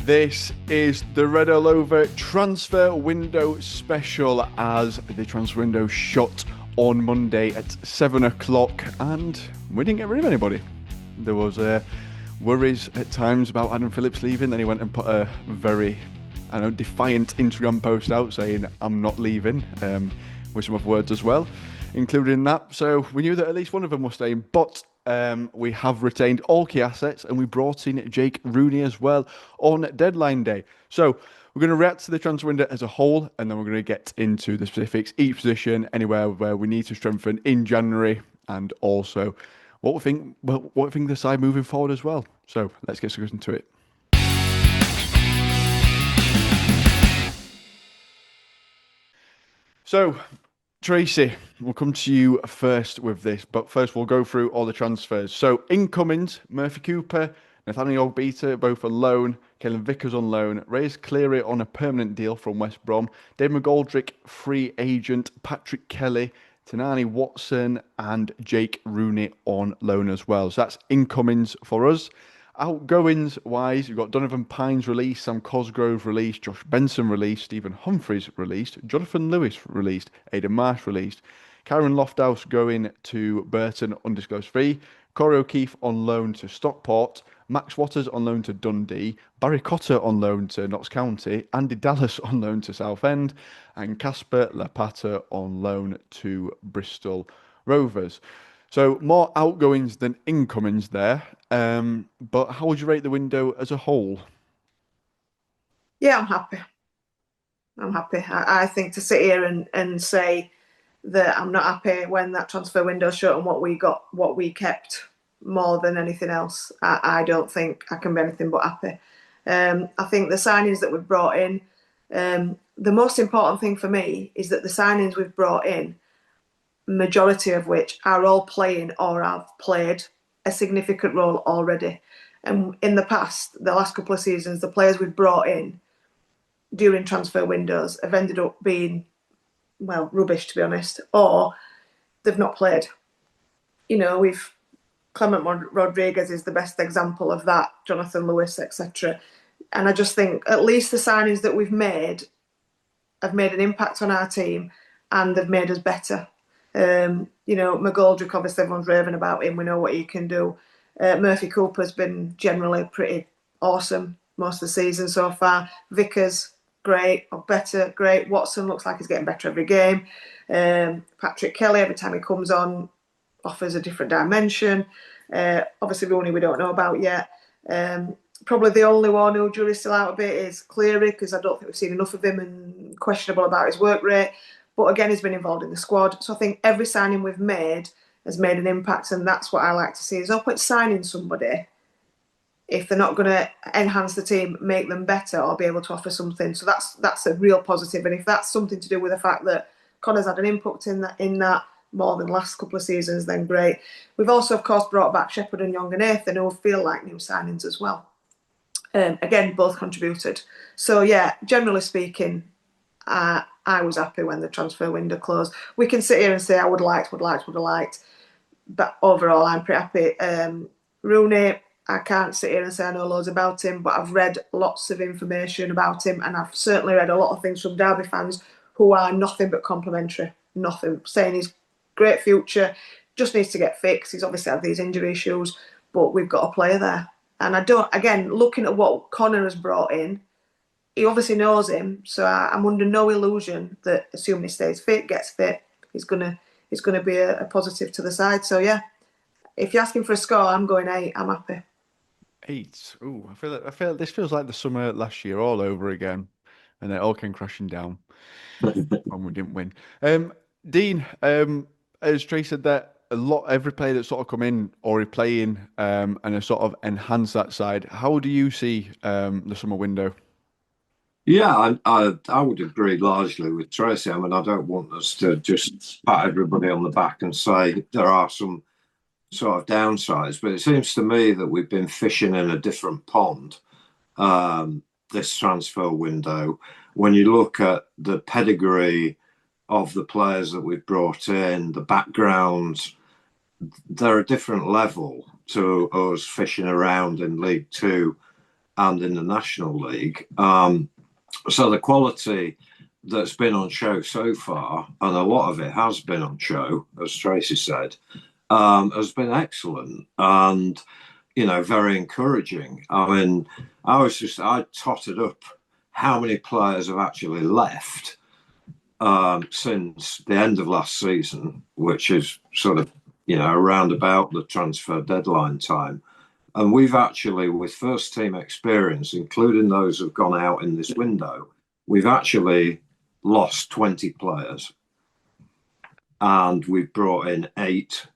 This is the Redallover transfer window special, as the transfer window shut on Monday at 7 o'clock and we didn't get rid of anybody. There was worries at times about Adam Phillips leaving, then he went and put a very defiant Instagram post out saying, "I'm not leaving," with some other words as well, including that. So we knew that at least one of them was staying, but we have retained all key assets and we brought in Jake Rooney as well on deadline day. So we're going to react to the transfer window as a whole, and then we're going to get into the specifics, each position, anywhere where we need to strengthen in January, and also what we think of the side moving forward as well. So let's get straight into it. So, Tracy, we'll come to you first with this, but first we'll go through all the transfers. So, incomings, Murphy Cooper, Nathaniel Ogbeta, both on loan, Kellen Vickers on loan, Reyes Cleary on a permanent deal from West Brom, Dave McGoldrick, free agent, Patrick Kelly, Tanani Watson, and Jake Rooney on loan as well. So that's incomings for us. Outgoings wise, you've got Donovan Pines released, Sam Cosgrove released, Josh Benson released, Stephen Humphreys released, Jonathan Lewis released, Aidan Marsh released, Karen Lofthouse going to Burton undisclosed fee, Corey O'Keefe on loan to Stockport, Max Waters on loan to Dundee, Barry Cotter on loan to Notts County, Andy Dallas on loan to Southend, and Casper Lapata on loan to Bristol Rovers. So more outgoings than incomings there. But how would you rate the window as a whole? Yeah, I'm happy. I think to sit here and say that I'm not happy when that transfer window shut and what we kept more than anything else, I don't think I can be anything but happy. I think the signings that we've brought in, the most important thing for me is that the signings we've brought in, majority of which are all playing or have played a significant role already. And in the past, the last couple of seasons, the players we've brought in during transfer windows have ended up being, well, rubbish, to be honest, or they've not played. You know, Clement Rodriguez is the best example of that, Jonathan Lewis, etc. And I just think at least the signings that we've made have made an impact on our team and they've made us better. McGoldrick, obviously everyone's raving about him. We know what he can do. Murphy Cooper's been generally pretty awesome most of the season so far. Vickers, great, or better, great. Watson looks like he's getting better every game. Patrick Kelly, every time he comes on, offers a different dimension. Obviously, Rooney we don't know about yet. Probably the only one who jury's still out a bit is Cleary, because I don't think we've seen enough of him and questionable about his work rate. But again, he's been involved in the squad. So I think every signing we've made has made an impact, and that's what I like to see. There's no point signing somebody if they're not going to enhance the team, make them better, or be able to offer something. So that's a real positive. And if that's something to do with the fact that Conor's had an input in that more than last couple of seasons, then great. We've also, of course, brought back Shepherd and Young and Nathan, who feel like new signings as well. Again, both contributed. So yeah, generally speaking, I was happy when the transfer window closed. We can sit here and say I would have liked. But overall, I'm pretty happy. Rooney, I can't sit here and say I know loads about him, but I've read lots of information about him, and I've certainly read a lot of things from Derby fans who are nothing but complimentary. Nothing. Saying he's great future, just needs to get fixed. He's obviously had these injury issues, but we've got a player there. And again, looking at what Conor has brought in, he obviously knows him, so I'm under no illusion that assuming he stays fit, gets fit, he's gonna be a positive to the side. So yeah, if you're asking for a score, I'm going 8. I'm happy. 8. Ooh, I feel like this feels like the summer last year all over again, and it all came crashing down when we didn't win. Dean, as Tracy said, that every player that's sort of come in already playing, and has sort of enhanced that side. How do you see the summer window? Yeah, I would agree largely with Tracy. I mean, I don't want us to just pat everybody on the back and say there are some sort of downsides, but it seems to me that we've been fishing in a different pond this transfer window. When you look at the pedigree of the players that we've brought in, the backgrounds, they're a different level to us fishing around in League Two and in the National League. So the quality that's been on show so far, and a lot of it has been on show, as Tracy said, has been excellent and, very encouraging. I mean, I totted up how many players have actually left since the end of last season, which is sort of, around about the transfer deadline time. And we've actually, with first team experience, including those who've gone out in this window, we've actually lost 20 players. And we've brought in 8,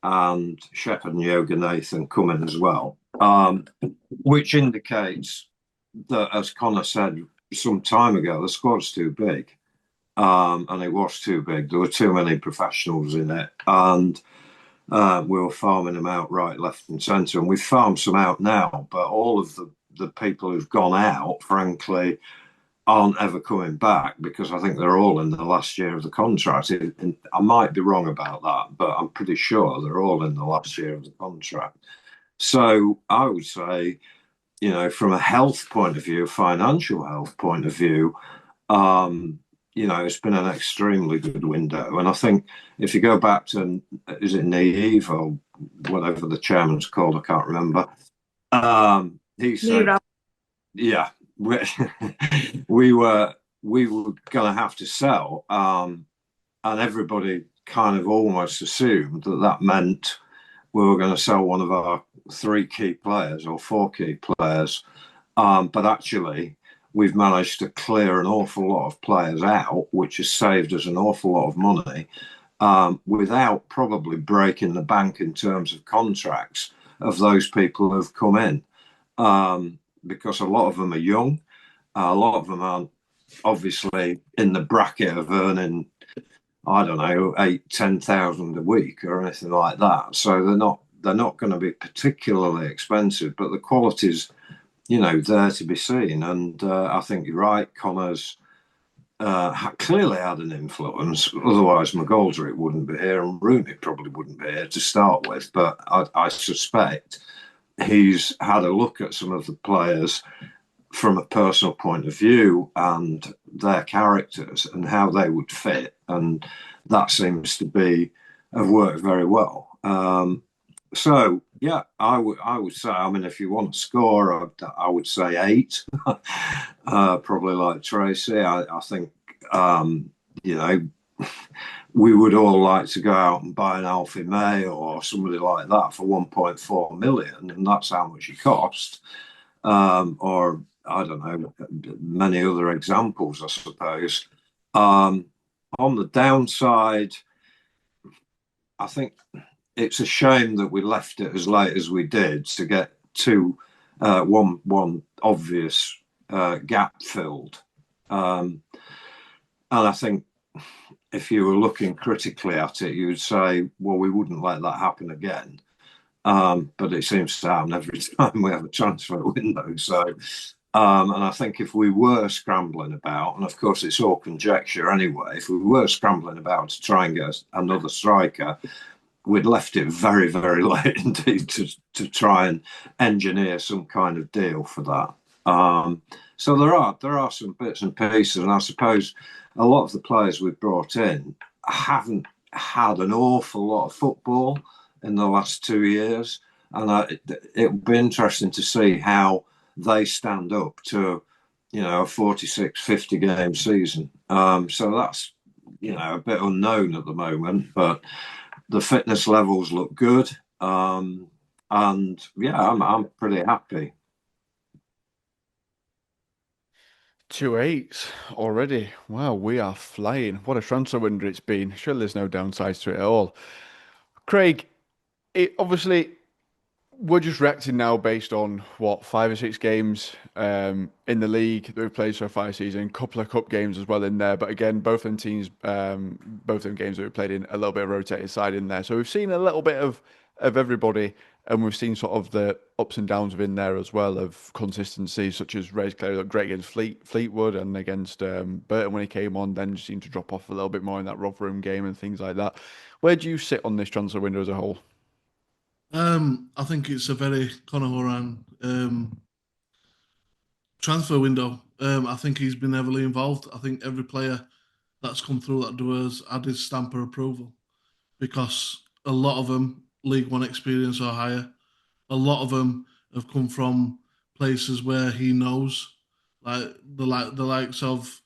and Shepherd and Yoga Nathan come in as well, which indicates that, as Conor said some time ago, the squad's too big. And it was too big. There were too many professionals in it. And we were farming them out right, left, and centre. And we've farmed some out now, but all of the people who've gone out, frankly, aren't ever coming back, because I think they're all in the last year of the contract. And I might be wrong about that, but I'm pretty sure they're all in the last year of the contract. So I would say, from a health point of view, financial health point of view, it's been an extremely good window. And I think if you go back to, is it Naive or whatever the chairman's called, I can't remember. He said, yeah, we were going to have to sell. And everybody kind of almost assumed that meant we were going to sell one of our 3 key players or 4 key players. But actually, we've managed to clear an awful lot of players out, which has saved us an awful lot of money, without probably breaking the bank in terms of contracts of those people who've come in. Because a lot of them are young. A lot of them aren't obviously in the bracket of earning, I don't know, 8,000-10,000 a week or anything like that. So they're not going to be particularly expensive, but the quality's, there to be seen. And I think you're right. Conor's clearly had an influence. Otherwise, McGoldrick wouldn't be here, and Rooney probably wouldn't be here to start with. But I suspect he's had a look at some of the players from a personal point of view and their characters and how they would fit. And that seems to have worked very well. So, yeah, I would say, I mean, if you want to score, I would say 8, probably like Tracy. I think, we would all like to go out and buy an Alfie May or somebody like that for 1.4 million, and that's how much he cost. Or, I don't know, many other examples, I suppose. On the downside, I think it's a shame that we left it as late as we did to get one obvious gap filled. And I think if you were looking critically at it, you would say, well, we wouldn't let that happen again. But it seems to happen every time we have a transfer window. So, and I think if we were scrambling about, and of course it's all conjecture anyway, if we were scrambling about to try and get another striker, we'd left it very, very late indeed to try and engineer some kind of deal for that. So there are some bits and pieces, and I suppose a lot of the players we've brought in haven't had an awful lot of football in the last 2 years, and it'll be interesting to see how they stand up to, a 46, 50 game season. So that's, a bit unknown at the moment, but the fitness levels look good. And yeah, I'm pretty happy. 2 8s already. Wow, we are flying. What a transfer window it's been. Surely there's no downsides to it at all. Craig, obviously, we're just reacting now based on what 5 or 6 games in the league that we've played so far this season, a couple of cup games as well in there. But again, both them teams, both them games that we've played in, a little bit of rotated side in there. So we've seen a little bit of everybody, and we've seen sort of the ups and downs within there as well of consistency, such as Ray's clearly looked great against Fleetwood and against Burton when he came on, then just seemed to drop off a little bit more in that Rotherham game and things like that. Where do you sit on this transfer window as a whole? I think it's a very Conor Horan transfer window. I think he's been heavily involved. I think every player that's come through that door has had his stamp of approval because a lot of them League One experience or higher. A lot of them have come from places where he knows, like the likes of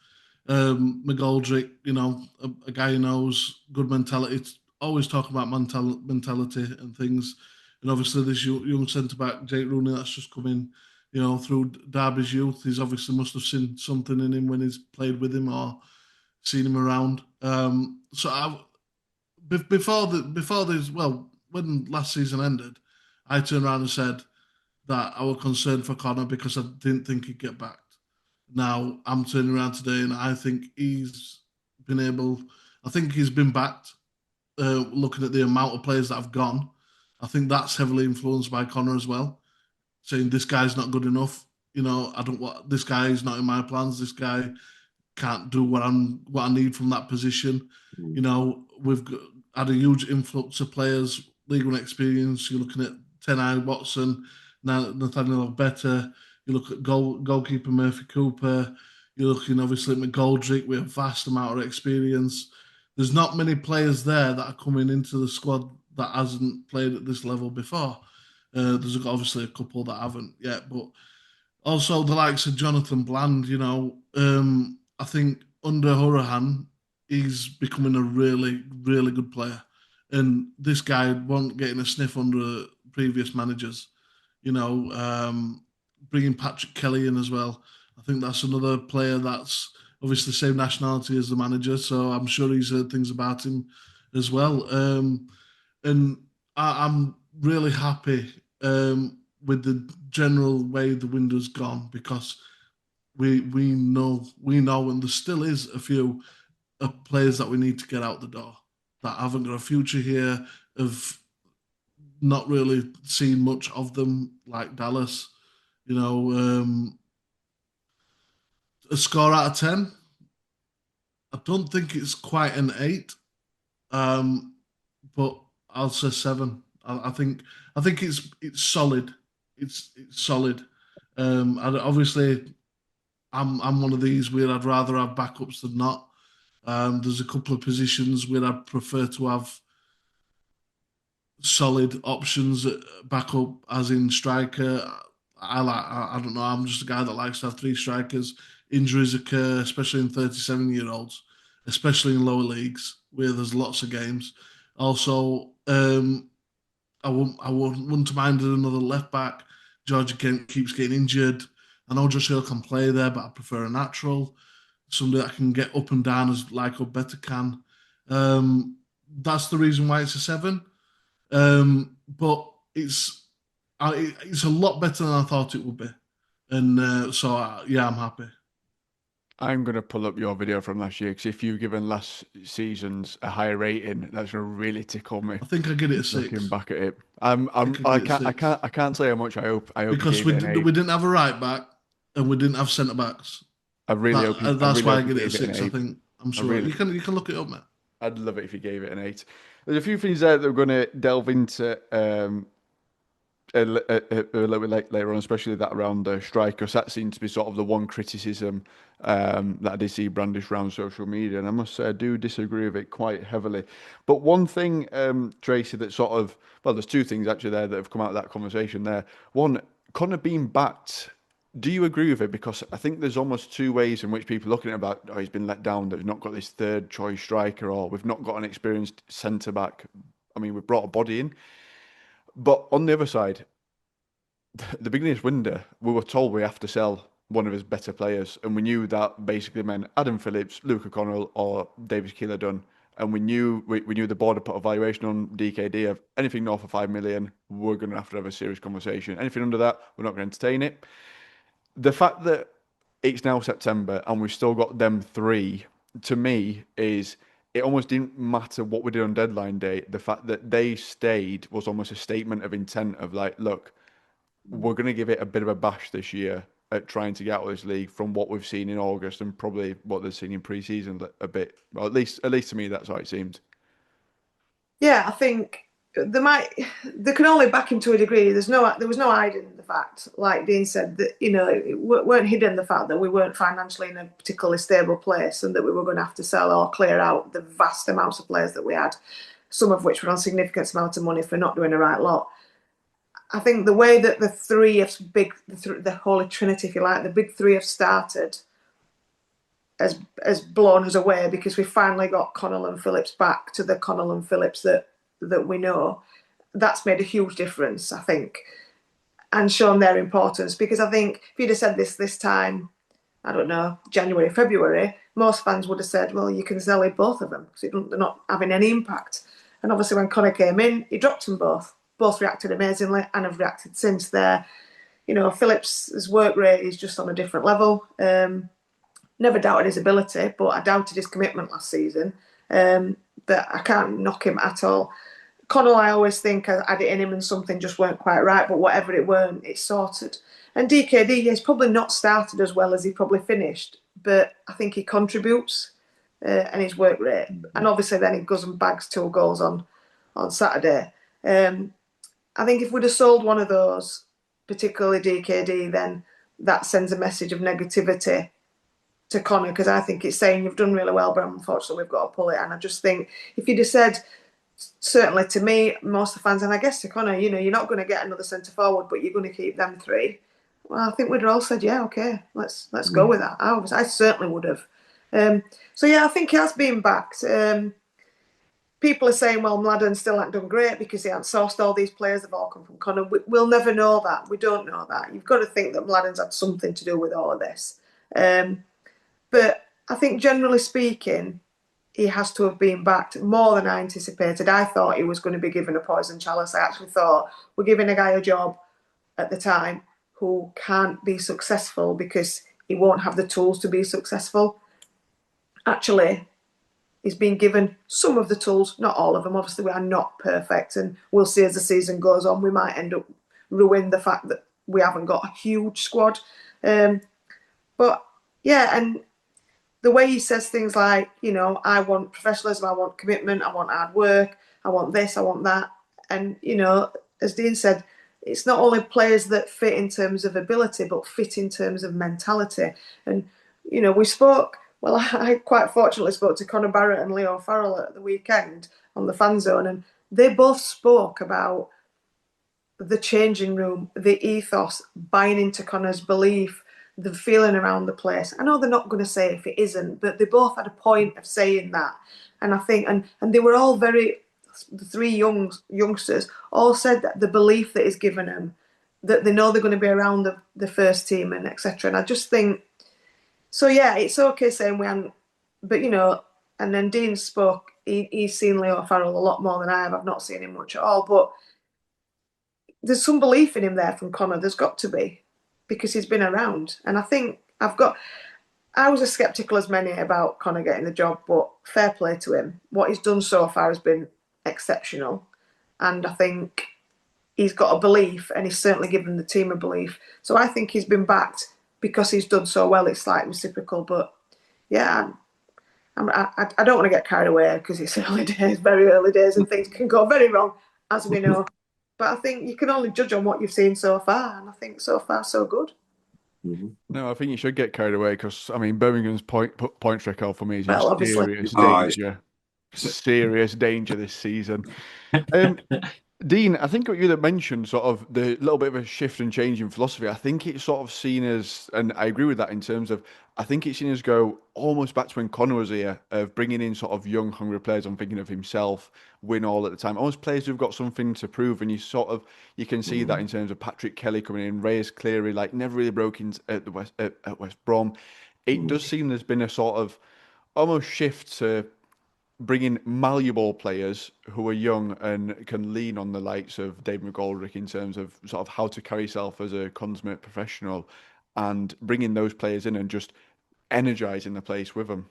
McGoldrick. You know, a guy who knows good mentality. It's always talking about mentality and things. And obviously, this young centre back Jake Rooney that's just come in, you know, through Derby's youth. He's obviously must have seen something in him when he's played with him or seen him around. Before this, well, when last season ended, I turned around and said that I was concerned for Conor because I didn't think he'd get backed. Now I'm turning around today and I think he's been able. I think he's been backed. Looking at the amount of players that have gone, I think that's heavily influenced by Conor as well. Saying this guy's not good enough. You know, I don't want this guy is not in my plans. This guy can't do what I need from that position. You know, had a huge influx of players, League One experience. You're looking at Tenai Watson, now Nathaniel Better. You look at goalkeeper Murphy Cooper. You're looking obviously at McGoldrick with a vast amount of experience. There's not many players there that are coming into the squad that hasn't played at this level before. There's obviously a couple that haven't yet, but also the likes of Jonathan Bland. You know, I think under Hurahan, he's becoming a really, really good player. And this guy wasn't getting a sniff under previous managers. You know, bringing Patrick Kelly in as well. I think that's another player that's obviously the same nationality as the manager, so I'm sure he's heard things about him as well. And I'm really happy with the general way the window's gone because we know, and there still is a few players that we need to get out the door that haven't got a future here, have not really seen much of them, like Dallas. You know, a score out of 10. I don't think it's quite an 8, but I'll say 7. I think it's solid. It's solid. Obviously, I'm one of these where I'd rather have backups than not. There's a couple of positions where I'd prefer to have solid options at backup, as in striker. I don't know. I'm just a guy that likes to have 3 strikers. Injuries occur, especially in 37-year-olds, especially in lower leagues where there's lots of games. Also, I wouldn't mind another left back. George Kent keeps getting injured. I know Josh Hill can play there, but I prefer a natural, somebody that can get up and down as like a better can. That's the reason why it's a 7. But it's a lot better than I thought it would be, and yeah, I'm happy. I'm going to pull up your video from last year because if you've given last season's a higher rating, that's going to really tickle me. I think I get it a 6. Looking back at it, I can't say how much I hope because you we gave it an 8. we didn't have a right back and we didn't have centre backs. I really hope you, That's really why I hope you get it a gave it an 6. I 8. think I'm sure really, you can look it up, mate. I'd love it if you gave it an 8. There's a few things there that we're going to delve into a little bit later on, especially that around the strikers. That seems to be sort of the one criticism that I did see brandished around social media, and I must say I do disagree with it quite heavily. But one thing, Tracy, that sort of, well, there's 2 things actually there that have come out of that conversation there. One, Conor being backed. Do you agree with it? Because I think there's almost 2 ways in which people are looking at about, oh, he's been let down, that we've not got this third choice striker, or we've not got an experienced centre back. I mean, we've brought a body in. But on the other side, the beginning of this window, we were told we have to sell one of his better players, and we knew that basically meant Adam Phillips, Luke O'Connell, or David Keeler done. And we knew the board had put a valuation on DKD of anything north of 5 million. We're going to have a serious conversation. Anything under that, we're not going to entertain it. The fact that it's now September and we've still got them 3, to me, is it almost didn't matter what we did on deadline day. The fact that they stayed was almost a statement of intent of like, look, we're going to give it a bit of a bash this year at trying to get out of this league from what we've seen in August and probably what they've seen in pre-season a bit. Well, at least to me, that's how it seemed. Yeah, I think they can only back him to a degree. There was no hiding the fact, like Dean said, that it weren't hidden the fact that we weren't financially in a particularly stable place and that we were going to have to sell or clear out the vast amounts of players that we had, some of which were on significant amounts of money for not doing the right lot. I think the way that the Holy Trinity, if you like, the big three have started has blown us away, because we finally got Conor and Phillips back to the Conor and Phillips that we know. That's made a huge difference, I think, and shown their importance. Because I think if you'd have said this time, I don't know, January, February, most fans would have said, well, you can sell it, both of them, because they're not having any impact. And obviously when Conor came in, he dropped them both. Both reacted amazingly and have reacted since there. Phillips' work rate is just on a different level. Never doubted his ability, but I doubted his commitment last season. But I can't knock him at all. Conor, I always think I had it in him and something just weren't quite right, but whatever it weren't, it's sorted. And DKD, he's probably not started as well as he probably finished, but I think he contributes and his work rate. And obviously then he goes and bags 2 goals on Saturday. I think if we'd have sold one of those, particularly DKD, then that sends a message of negativity to Conor, because I think it's saying you've done really well, but unfortunately we've got to pull it. And I just think if you'd have said, certainly to me, most of the fans, and I guess to Conor, you're not going to get another centre forward, but you're going to keep them 3. Well, I think we'd have all said, yeah, okay, let's go with that. I certainly would have. So yeah, I think he has been backed. People are saying, well, Mladen still hasn't done great because he hasn't sourced all these players. They've all come from Conor. We'll never know that. We don't know that. You've got to think that Mladen's had something to do with all of this. But I think generally speaking, he has to have been backed more than I anticipated. I thought he was going to be given a poison chalice. I actually thought we're giving a guy a job at the time who can't be successful because he won't have the tools to be successful. Actually, he's been given some of the tools, not all of them. Obviously, we are not perfect, and we'll see as the season goes on, we might end up ruining the fact that we haven't got a huge squad. But yeah, and the way he says things like, I want professionalism, I want commitment, I want hard work, I want this, I want that. And, as Dean said, it's not only players that fit in terms of ability, but fit in terms of mentality. And, we spoke, well, I quite fortunately spoke to Conor Barrett and Leo Farrell at the weekend on the fan zone, and they both spoke about the changing room, the ethos, buying into Conor's belief, the feeling around the place. I know they're not going to say if it isn't, but they both had a point of saying that. And I think, and they were all the 3 youngsters all said that the belief that is given them, that they know they're going to be around the first team and etc. And I just think, so yeah, it's okay saying we haven't, but and then Dean spoke, he's seen Leo Farrell a lot more than I have. I've not seen him much at all, but there's some belief in him there from Conor. There's got to be, because he's been around. And I think I was as sceptical as many about Conor getting the job, but fair play to him. What he's done so far has been exceptional. And I think he's got a belief, and he's certainly given the team a belief. So I think he's been backed because he's done so well. It's like reciprocal. But yeah, I don't want to get carried away because it's early days, very early days, and things can go very wrong, as we know. But I think you can only judge on what you've seen so far, and I think so far so good. Mm-hmm. No, I think you should get carried away because Birmingham's points record for me is obviously. serious danger this season. Dean, I think what you mentioned, sort of the little bit of a shift and change in philosophy. I think it's sort of seen as, and I agree with that in terms of, I think it's seen as go almost back to when Conor was here, of bringing in sort of young, hungry players. I'm thinking of himself, win all at the time. Almost players who've got something to prove, and you can see that in terms of Patrick Kelly coming in, Reyes Cleary, like never really broke in at West Brom. It does seem there's been a sort of almost shift to bringing malleable players who are young and can lean on the likes of Dave McGoldrick in terms of sort of how to carry yourself as a consummate professional, and bringing those players in and just energizing the place with them.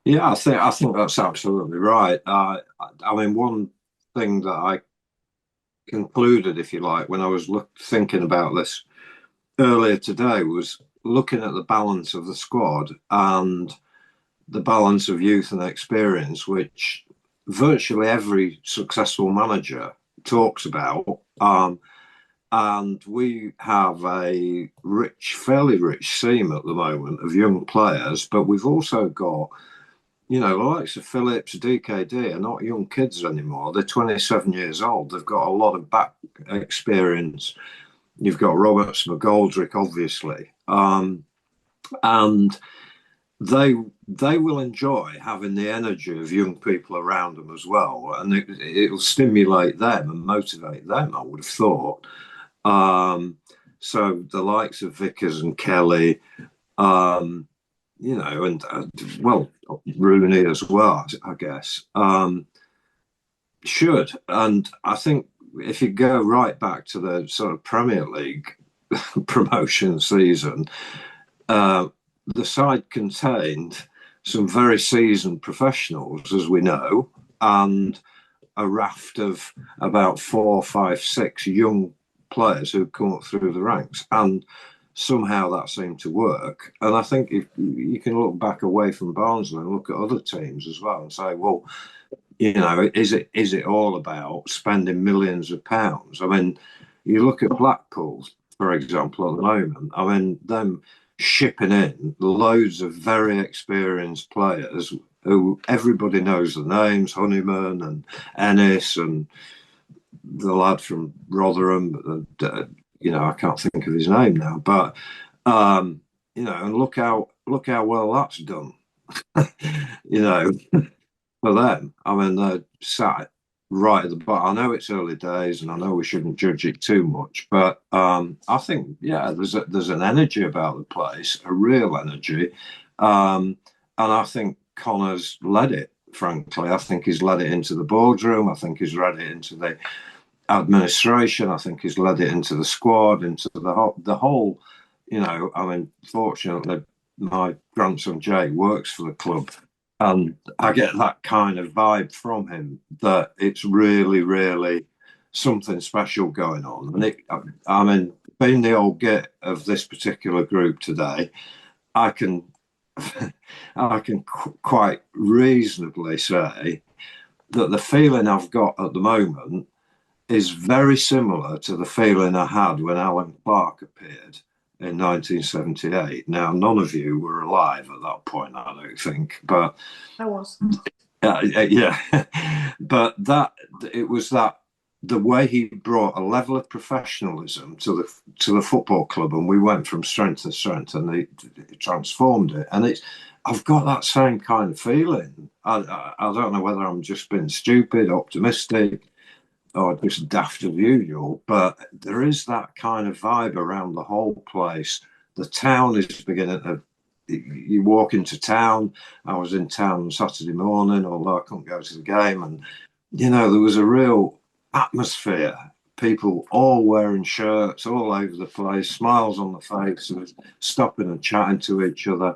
Yeah, I think that's absolutely right. I mean, one thing that I concluded, if you like, when I was thinking about this earlier today, was looking at the balance of the squad and the balance of youth and experience, which virtually every successful manager talks about. And we have a fairly rich seam at the moment of young players, but we've also got, the likes of Phillips, DKD are not young kids anymore. They're 27 years old. They've got a lot of back experience. You've got Roberts, McGoldrick, obviously. And they will enjoy having the energy of young people around them as well. And it'll stimulate them and motivate them, I would have thought. So the likes of Vickers and Kelly, and Rooney as well, I guess, should. And I think if you go right back to the sort of Premier League promotion season, the side contained some very seasoned professionals, as we know, and a raft of about 4, 5, 6 young players who come up through the ranks. And somehow that seemed to work. And I think if you can look back away from Barnsley and look at other teams as well and say, well, is it all about spending millions of pounds? I mean, you look at Blackpool, for example, at the moment. I mean, them shipping in loads of very experienced players who everybody knows the names, Honeyman and Ennis and the lad from Rotherham, I can't think of his name now, but and look how well that's done, for them. I mean, they're sat right at the bottom. I know it's early days, and I know we shouldn't judge it too much, but I think there's an energy about the place, a real energy, and I think Conor's led it. Frankly, I think he's led it into the boardroom. I think he's led it into the administration. I think he's led it into the squad, into the whole. I mean, fortunately, my grandson Jay works for the club, and I get that kind of vibe from him that it's really, really something special going on. And being the old git of this particular group today, I can quite reasonably say that the feeling I've got at the moment is very similar to the feeling I had when Alan Clark appeared in 1978. Now, none of you were alive at that point, I don't think, but I was. But it was the way he brought a level of professionalism to the football club, and we went from strength to strength, and he transformed it. And I've got that same kind of feeling. I don't know whether I'm just being stupid, optimistic, or just daft as usual, but there is that kind of vibe around the whole place. The town is beginning to. You walk into town. I was in town on Saturday morning, although I couldn't go to the game, and there was a real atmosphere. People all wearing shirts all over the place, smiles on the faces, stopping and chatting to each other,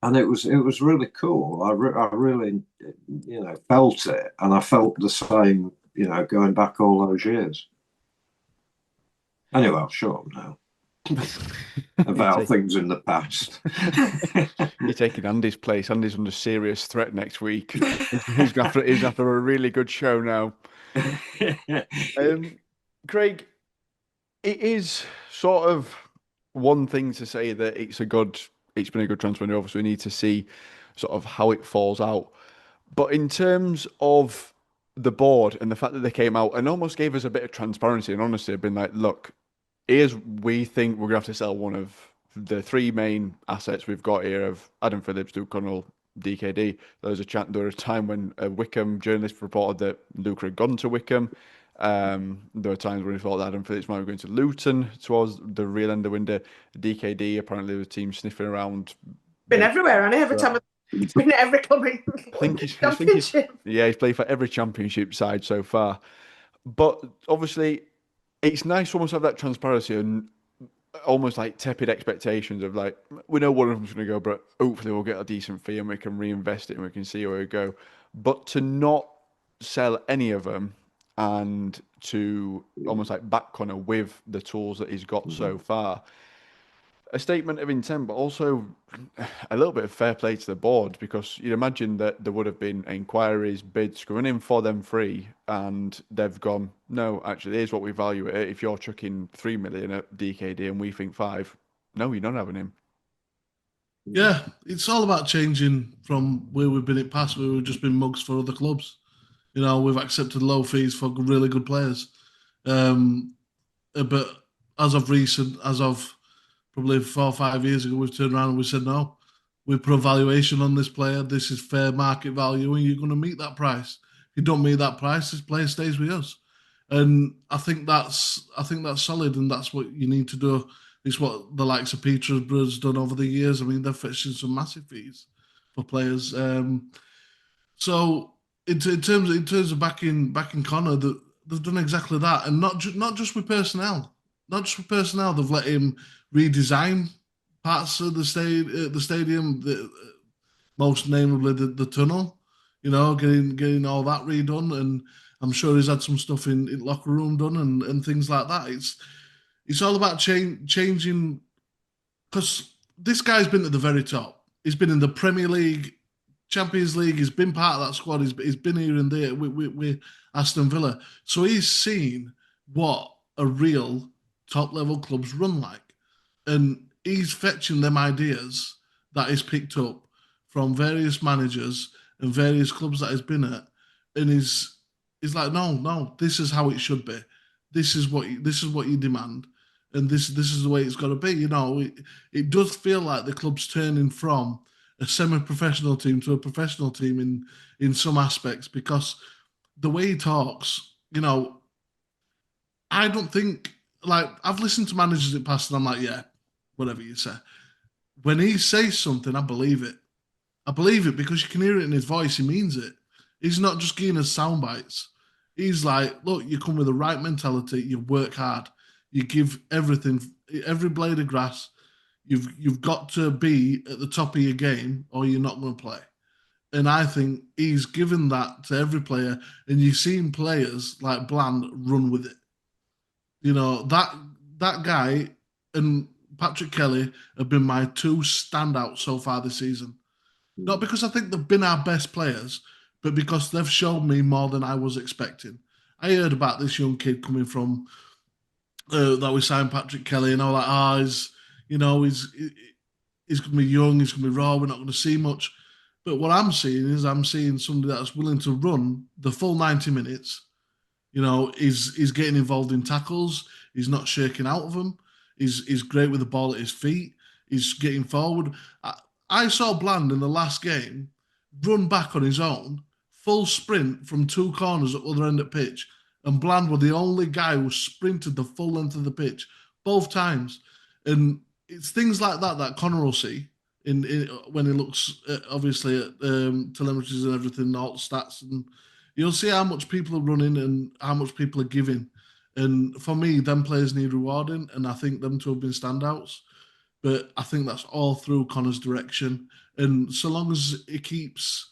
and it was really cool. I really felt it, and I felt the same. Going back all those years. Anyway, I'll shut up now about things in the past. You're taking Andy's place. Andy's under serious threat next week. He's after a really good show now. Craig, it is sort of one thing to say that it's been a good transfer window. Obviously, we need to see sort of how it falls out. But in terms of the board and the fact that they came out and almost gave us a bit of transparency and honesty, have been like, look, we think we're gonna have to sell one of the 3 main assets we've got here of Adam Phillips, Luke Connell, DKD. There was a time when a Wickham journalist reported that Luke had gone to Wickham. There were times when we thought that Adam Phillips might be going to Luton towards the real end of window. DKD, apparently the team sniffing around. Been everywhere, and every time he's been at every club in Championship. He's played for every Championship side so far. But obviously, it's nice to almost have that transparency and almost like tepid expectations of like, we know one of them's going to go, but hopefully we'll get a decent fee and we can reinvest it and we can see where we go. But to not sell any of them and to almost like back Conor with the tools that he's got so far, a statement of intent, but also a little bit of fair play to the board, because you'd imagine that there would have been inquiries, bids going in for them free, and they've gone, no, actually, here's what we value it at. If you're chucking 3 million at DKD and we think 5, no, you're not having him. Yeah, it's all about changing from where we've been in the past, where we've just been mugs for other clubs. We've accepted low fees for really good players. But as of probably 4 or 5 years ago, we've turned around and we said, no, we put a valuation on this player. This is fair market value, and you're going to meet that price. If you don't meet that price, this player stays with us. And I think that's solid, and that's what you need to do. It's what the likes of Peterborough's done over the years. I mean, they're fetching some massive fees for players. So in terms of backing Conor, they've done exactly that, and not just with personnel. Not just with personnel, they've let him redesign parts of the stadium, most namely the tunnel. Getting all that redone, and I'm sure he's had some stuff in locker room done and things like that. It's all about changing, because this guy's been at the very top. He's been in the Premier League, Champions League. He's been part of that squad. He's been here and there with Aston Villa. So he's seen what a real top level clubs run like. And he's fetching them ideas that he's picked up from various managers and various clubs that he's been at. And he's like, no, this is how it should be. This is what you demand. And this is the way it's got to be. It does feel like the club's turning from a semi-professional team to a professional team in some aspects, because the way he talks, I don't think, like, I've listened to managers in the past and I'm like, yeah, whatever you say. When he says something, I believe it. I believe it because you can hear it in his voice. He means it. He's not just giving us sound bites. He's like, look, you come with the right mentality. You work hard. You give everything, every blade of grass. You've got to be at the top of your game, or you're not going to play. And I think he's given that to every player. And you've seen players like Bland run with it. That guy and Patrick Kelly have been my two standouts so far this season. Not because I think they've been our best players, but because they've shown me more than I was expecting. I heard about this young kid coming from that we signed, Patrick Kelly, and I was like, he's going to be young, he's going to be raw, we're not going to see much. But what I'm seeing somebody that's willing to run the full 90 minutes. He's getting involved in tackles. He's not shirking out of them. He's great with the ball at his feet. He's getting forward. I saw Bland in the last game run back on his own, full sprint from two corners at the other end of the pitch, and Bland was the only guy who sprinted the full length of the pitch both times. And it's things like that Conor will see in when he looks obviously at telemetries and everything, all the stats, and you'll see how much people are running and how much people are giving. And for me, them players need rewarding, and I think them two have been standouts. But I think that's all through Conor's direction. And so long as he keeps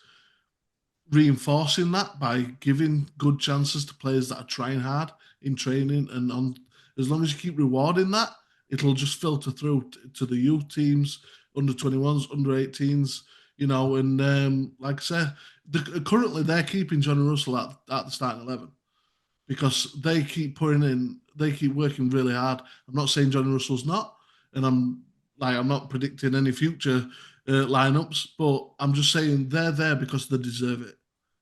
reinforcing that by giving good chances to players that are trying hard in training, and as long as you keep rewarding that, it'll just filter through to the youth teams, under 21s, under 18s, and like I said, currently they're keeping Johnny Russell at the starting 11 because they keep they keep working really hard. I'm not saying Johnny Russell's not, and I'm not predicting any future lineups, but I'm just saying they're there because they deserve it.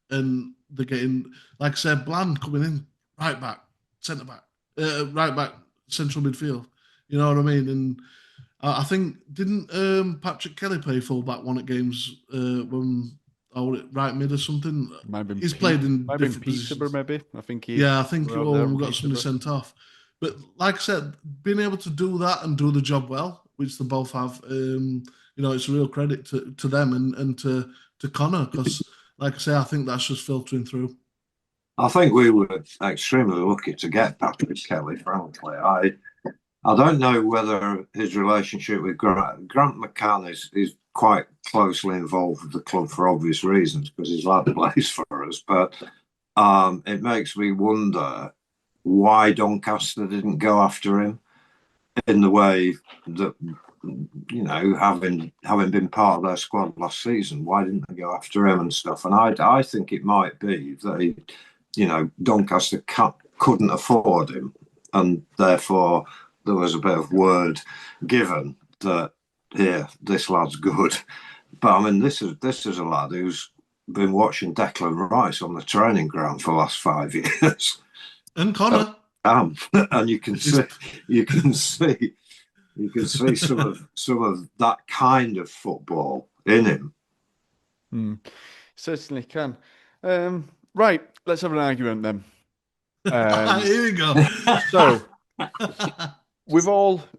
And they're getting, like I said, Bland coming in, right back, centre back, right back, central midfield. You know what I mean? And I think, didn't Patrick Kelly play full-back one at games when right mid or something? He's played in different positions. Maybe. I think we got somebody sent off. But like I said, being able to do that and do the job well, which they both have, it's a real credit to them and to Conor, because, like I say, I think that's just filtering through. I think we were extremely lucky to get Patrick Kelly, frankly. I don't know whether his relationship with Grant McCann is quite closely involved with the club for obvious reasons, because he's like the place for us. But it makes me wonder why Doncaster didn't go after him. in the way that, you know, having been part of their squad last season, why didn't they go after him and stuff? And I think it might be that he, you know, Doncaster couldn't afford him, and therefore there was a bit of word given that, yeah, this lad's good. But I mean, this is a lad who's been watching Declan Rice on the training ground for the last 5 years. And Conor. And you can see some of that kind of football in him. Certainly can. Right, let's have an argument then. Here we go. So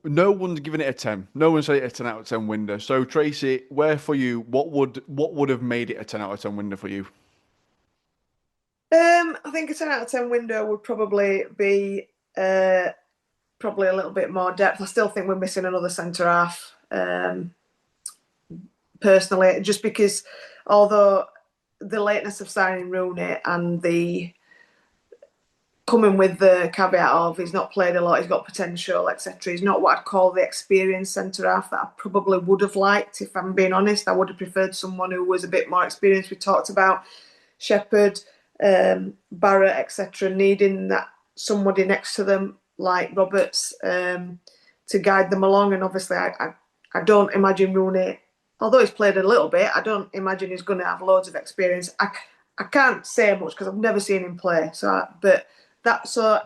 no one's given it a 10. No one said it a 10 out of 10 window. So Tracy, where for you? What would have made it a 10 out of 10 window for you? I think a 10 out of 10 window would probably be probably a little bit more depth. I still think we're missing another centre half. Personally, just because although the lateness of signing Rooney and the coming with the caveat of he's not played a lot, he's got potential, etc. He's not what I'd call the experienced centre half that I probably would have liked. If I'm being honest, I would have preferred someone who was a bit more experienced. We talked about Shepherd, Barrett, etc. Needing that somebody next to them like Roberts to guide them along. And obviously, I don't imagine Rooney, although he's played a little bit, I don't imagine he's going to have loads of experience. I can't say much because I've never seen him play. So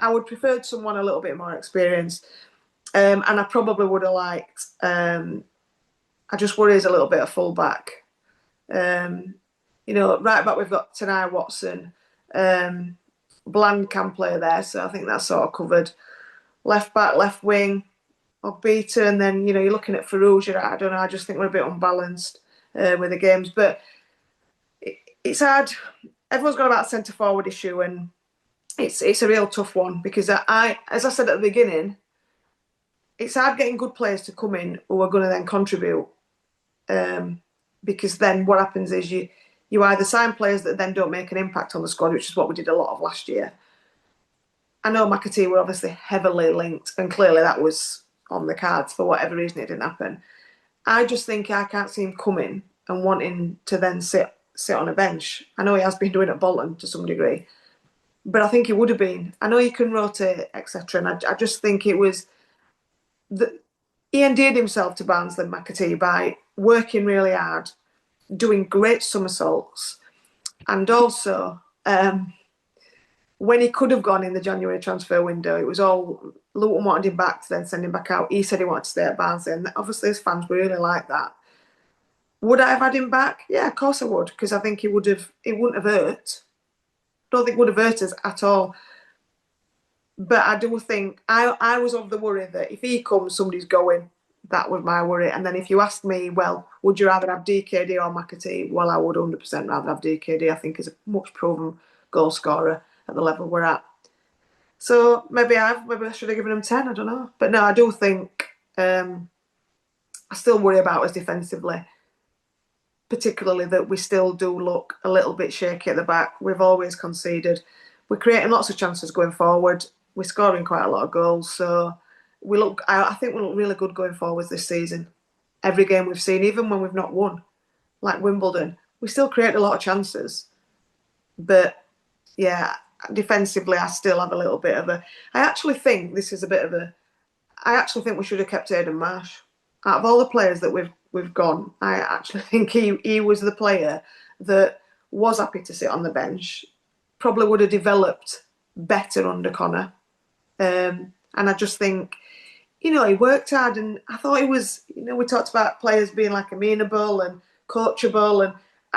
I would prefer someone a little bit more experienced, and I probably would have liked. I just worry he's a little bit of fullback. You know, right back we've got Tanai Watson. Bland can play there, so I think that's sort of covered. Left back, left wing, Ogbeta, and then you know you're looking at Farouja. I don't know. I just think we're a bit unbalanced with the games, but it's hard. Everyone's got about centre forward issue, and it's a real tough one because as I said at the beginning, it's hard getting good players to come in who are going to then contribute. Because then what happens is you either sign players that then don't make an impact on the squad, which is what we did a lot of last year. I know Mcatee were obviously heavily linked, and clearly that was on the cards. For whatever reason, it didn't happen. I just think I can't see him coming and wanting to then sit on a bench. I know he has been doing it at Bolton to some degree, but I think he would have been. I know you can rotate, etc. And I just think it was he endeared himself to Barnsley and Mcatee by working really hard, doing great somersaults, and also when he could have gone in the January transfer window, it was all Luton wanted him back to then send him back out. He said he wanted to stay at Barnsley, and obviously his fans were really like that. Would I have had him back? Yeah, of course I would, because I think it wouldn't have hurt. I don't think it would have hurt us at all. But I do think I was of the worry that if he comes, somebody's going. That was my worry. And then if you asked me, well, would you rather have DKD or Mcatee? Well, I would 100% rather have DKD. I think he's a much proven goal scorer at the level we're at. So maybe I should have given him 10. I don't know. But no, I do think I still worry about us defensively, particularly that we still do look a little bit shaky at the back. We've always conceded. We're creating lots of chances going forward. We're scoring quite a lot of goals. So I think we look really good going forwards this season. Every game we've seen, even when we've not won, like Wimbledon, we still create a lot of chances. But yeah, defensively, I still have a little bit of I actually think we should have kept Aidan Marsh. Out of all the players that we've gone, I actually think he was the player that was happy to sit on the bench. Probably would have developed better under Conor. And I just think, he worked hard, and I thought he was, we talked about players being like amenable and coachable, and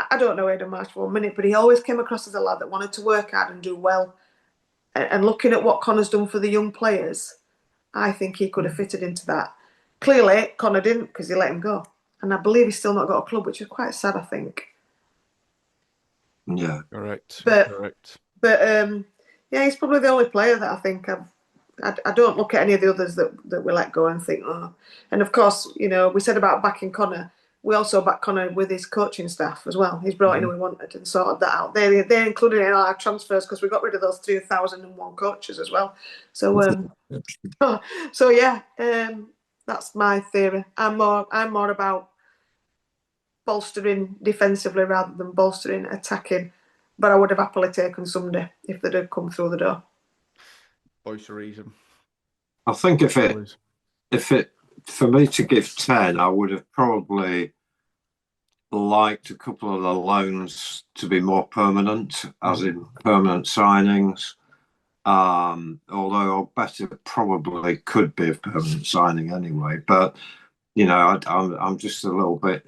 I don't know Aidan Marsh for 1 minute, but he always came across as a lad that wanted to work hard and do well. And looking at what Conor's done for the young players, I think he could have fitted into that. Clearly, Conor didn't, because he let him go. And I believe he's still not got a club, which is quite sad, I think. Yeah. Correct. But yeah, he's probably the only player that I think I don't look at any of the others that we let go and think, oh. And of course, we said about backing Conor. we also back Conor with his coaching staff as well. He's brought in who he wanted and sorted that out. They're included in our transfers because we got rid of those 2001 coaches as well. So so yeah, that's my theory. I'm more about bolstering defensively rather than bolstering attacking. But I would have happily taken Sunday if they'd have come through the door. Voice of reason. I think if it for me to give 10, I would have probably liked a couple of the loans to be more permanent, as in permanent signings. Although I bet it probably could be a permanent signing anyway. But I'm just a little bit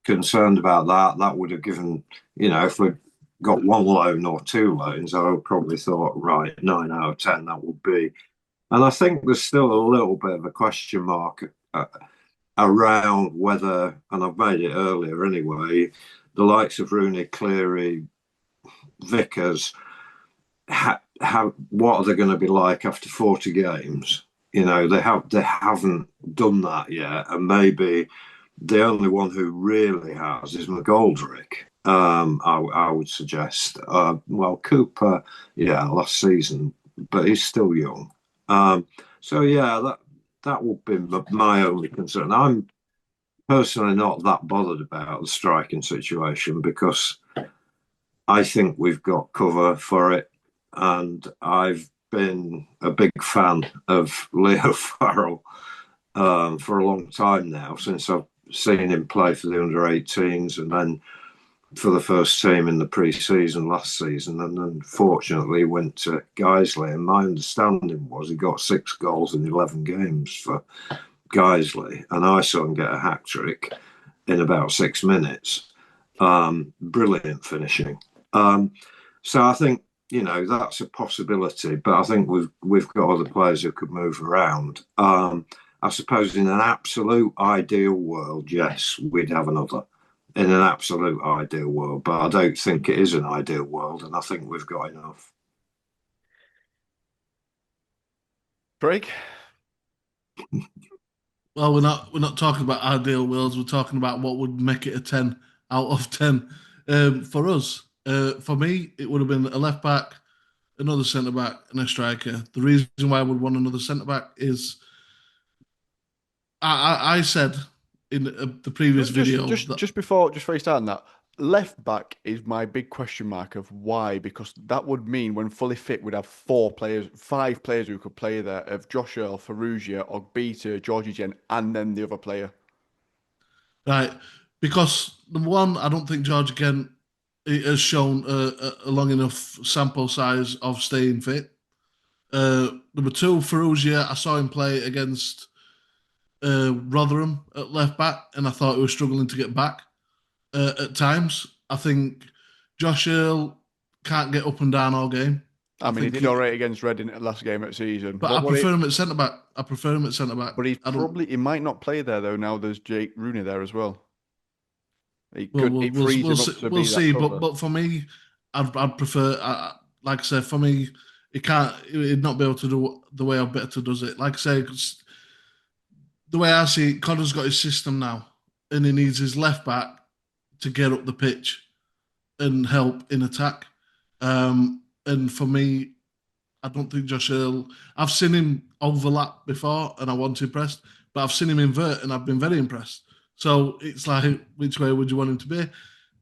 concerned about that. That would have given, if we'd got one loan or two loans, I would probably thought, right, 9 out of 10 that would be. And I think there's still a little bit of a question mark around whether, and I've made it earlier anyway, the likes of Rooney, Cleary, Vickers, what are they going to be like after 40 games? They haven't done that yet, and maybe the only one who really has is McGoldrick. I would suggest. Cooper, last season, but he's still young. So yeah, that would be my only concern. I'm personally not that bothered about the striking situation because I think we've got cover for it, and I've been a big fan of Leo Farrell for a long time now, since I've seen him play for the under-18s and then for the first team in the pre-season last season, and unfortunately went to Guiseley. And my understanding was he got 6 goals in 11 games for Guiseley, and I saw him get a hat-trick in about 6 minutes. Brilliant finishing. So I think that's a possibility, but I think we've got other players who could move around. I suppose in an absolute ideal world, yes, we'd have another. In an absolute ideal world, but I don't think it is an ideal world, and I think we've got enough. Craig? Well, we're not talking about ideal worlds. We're talking about what would make it a 10 out of 10 for us. For me, it would have been a left back, another centre back, and a striker. The reason why I would want another centre back is I said in the previous video. Just before you start on that, left back is my big question mark of why, because that would mean when fully fit we'd have 5 players who could play there, of Josh Earl, Ferrugia, Ogbita, Georgie Gen, and then the other player. Right, because number one, I don't think Georgie Gen has shown a long enough sample size of staying fit. Number 2, Ferrugia, I saw him play against Rotherham at left back, and I thought he was struggling to get back at times. I think Josh Earl can't get up and down all game. I mean, he did all right against Reading at last game of the season. But I prefer him at centre back. But he might not play there though. Now there's Jake Rooney there as well. We'll see. But for me, I'd prefer. Like I said, for me, he'd not be able to do the way Beckett does it. Like I say, the way I see it, Conor's got his system now, and he needs his left back to get up the pitch and help in attack. And for me, I don't think Josh Earl. I've seen him overlap before, and I wasn't impressed. But I've seen him invert, and I've been very impressed. So it's like, which way would you want him to be?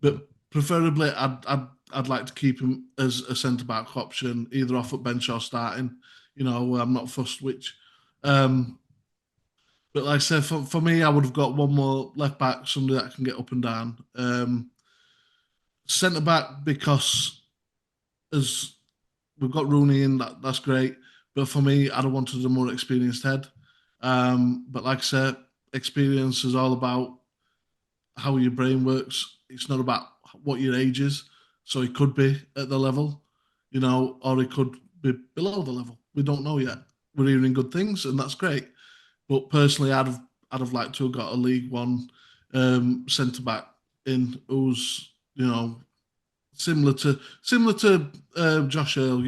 But preferably, I'd like to keep him as a centre back option, either off at bench or starting. I'm not fussed which. But like I said, for me, I would have got one more left back, somebody that can get up and down. Centre back, because as we've got Rooney in, that's great. But for me, I'd have wanted a more experienced head. But like I said, experience is all about how your brain works. It's not about what your age is. So he could be at the level, or he could be below the level. We don't know yet. We're hearing good things, and that's great. But personally, I'd have liked to have got a League One centre back in who's similar to Josh Earl.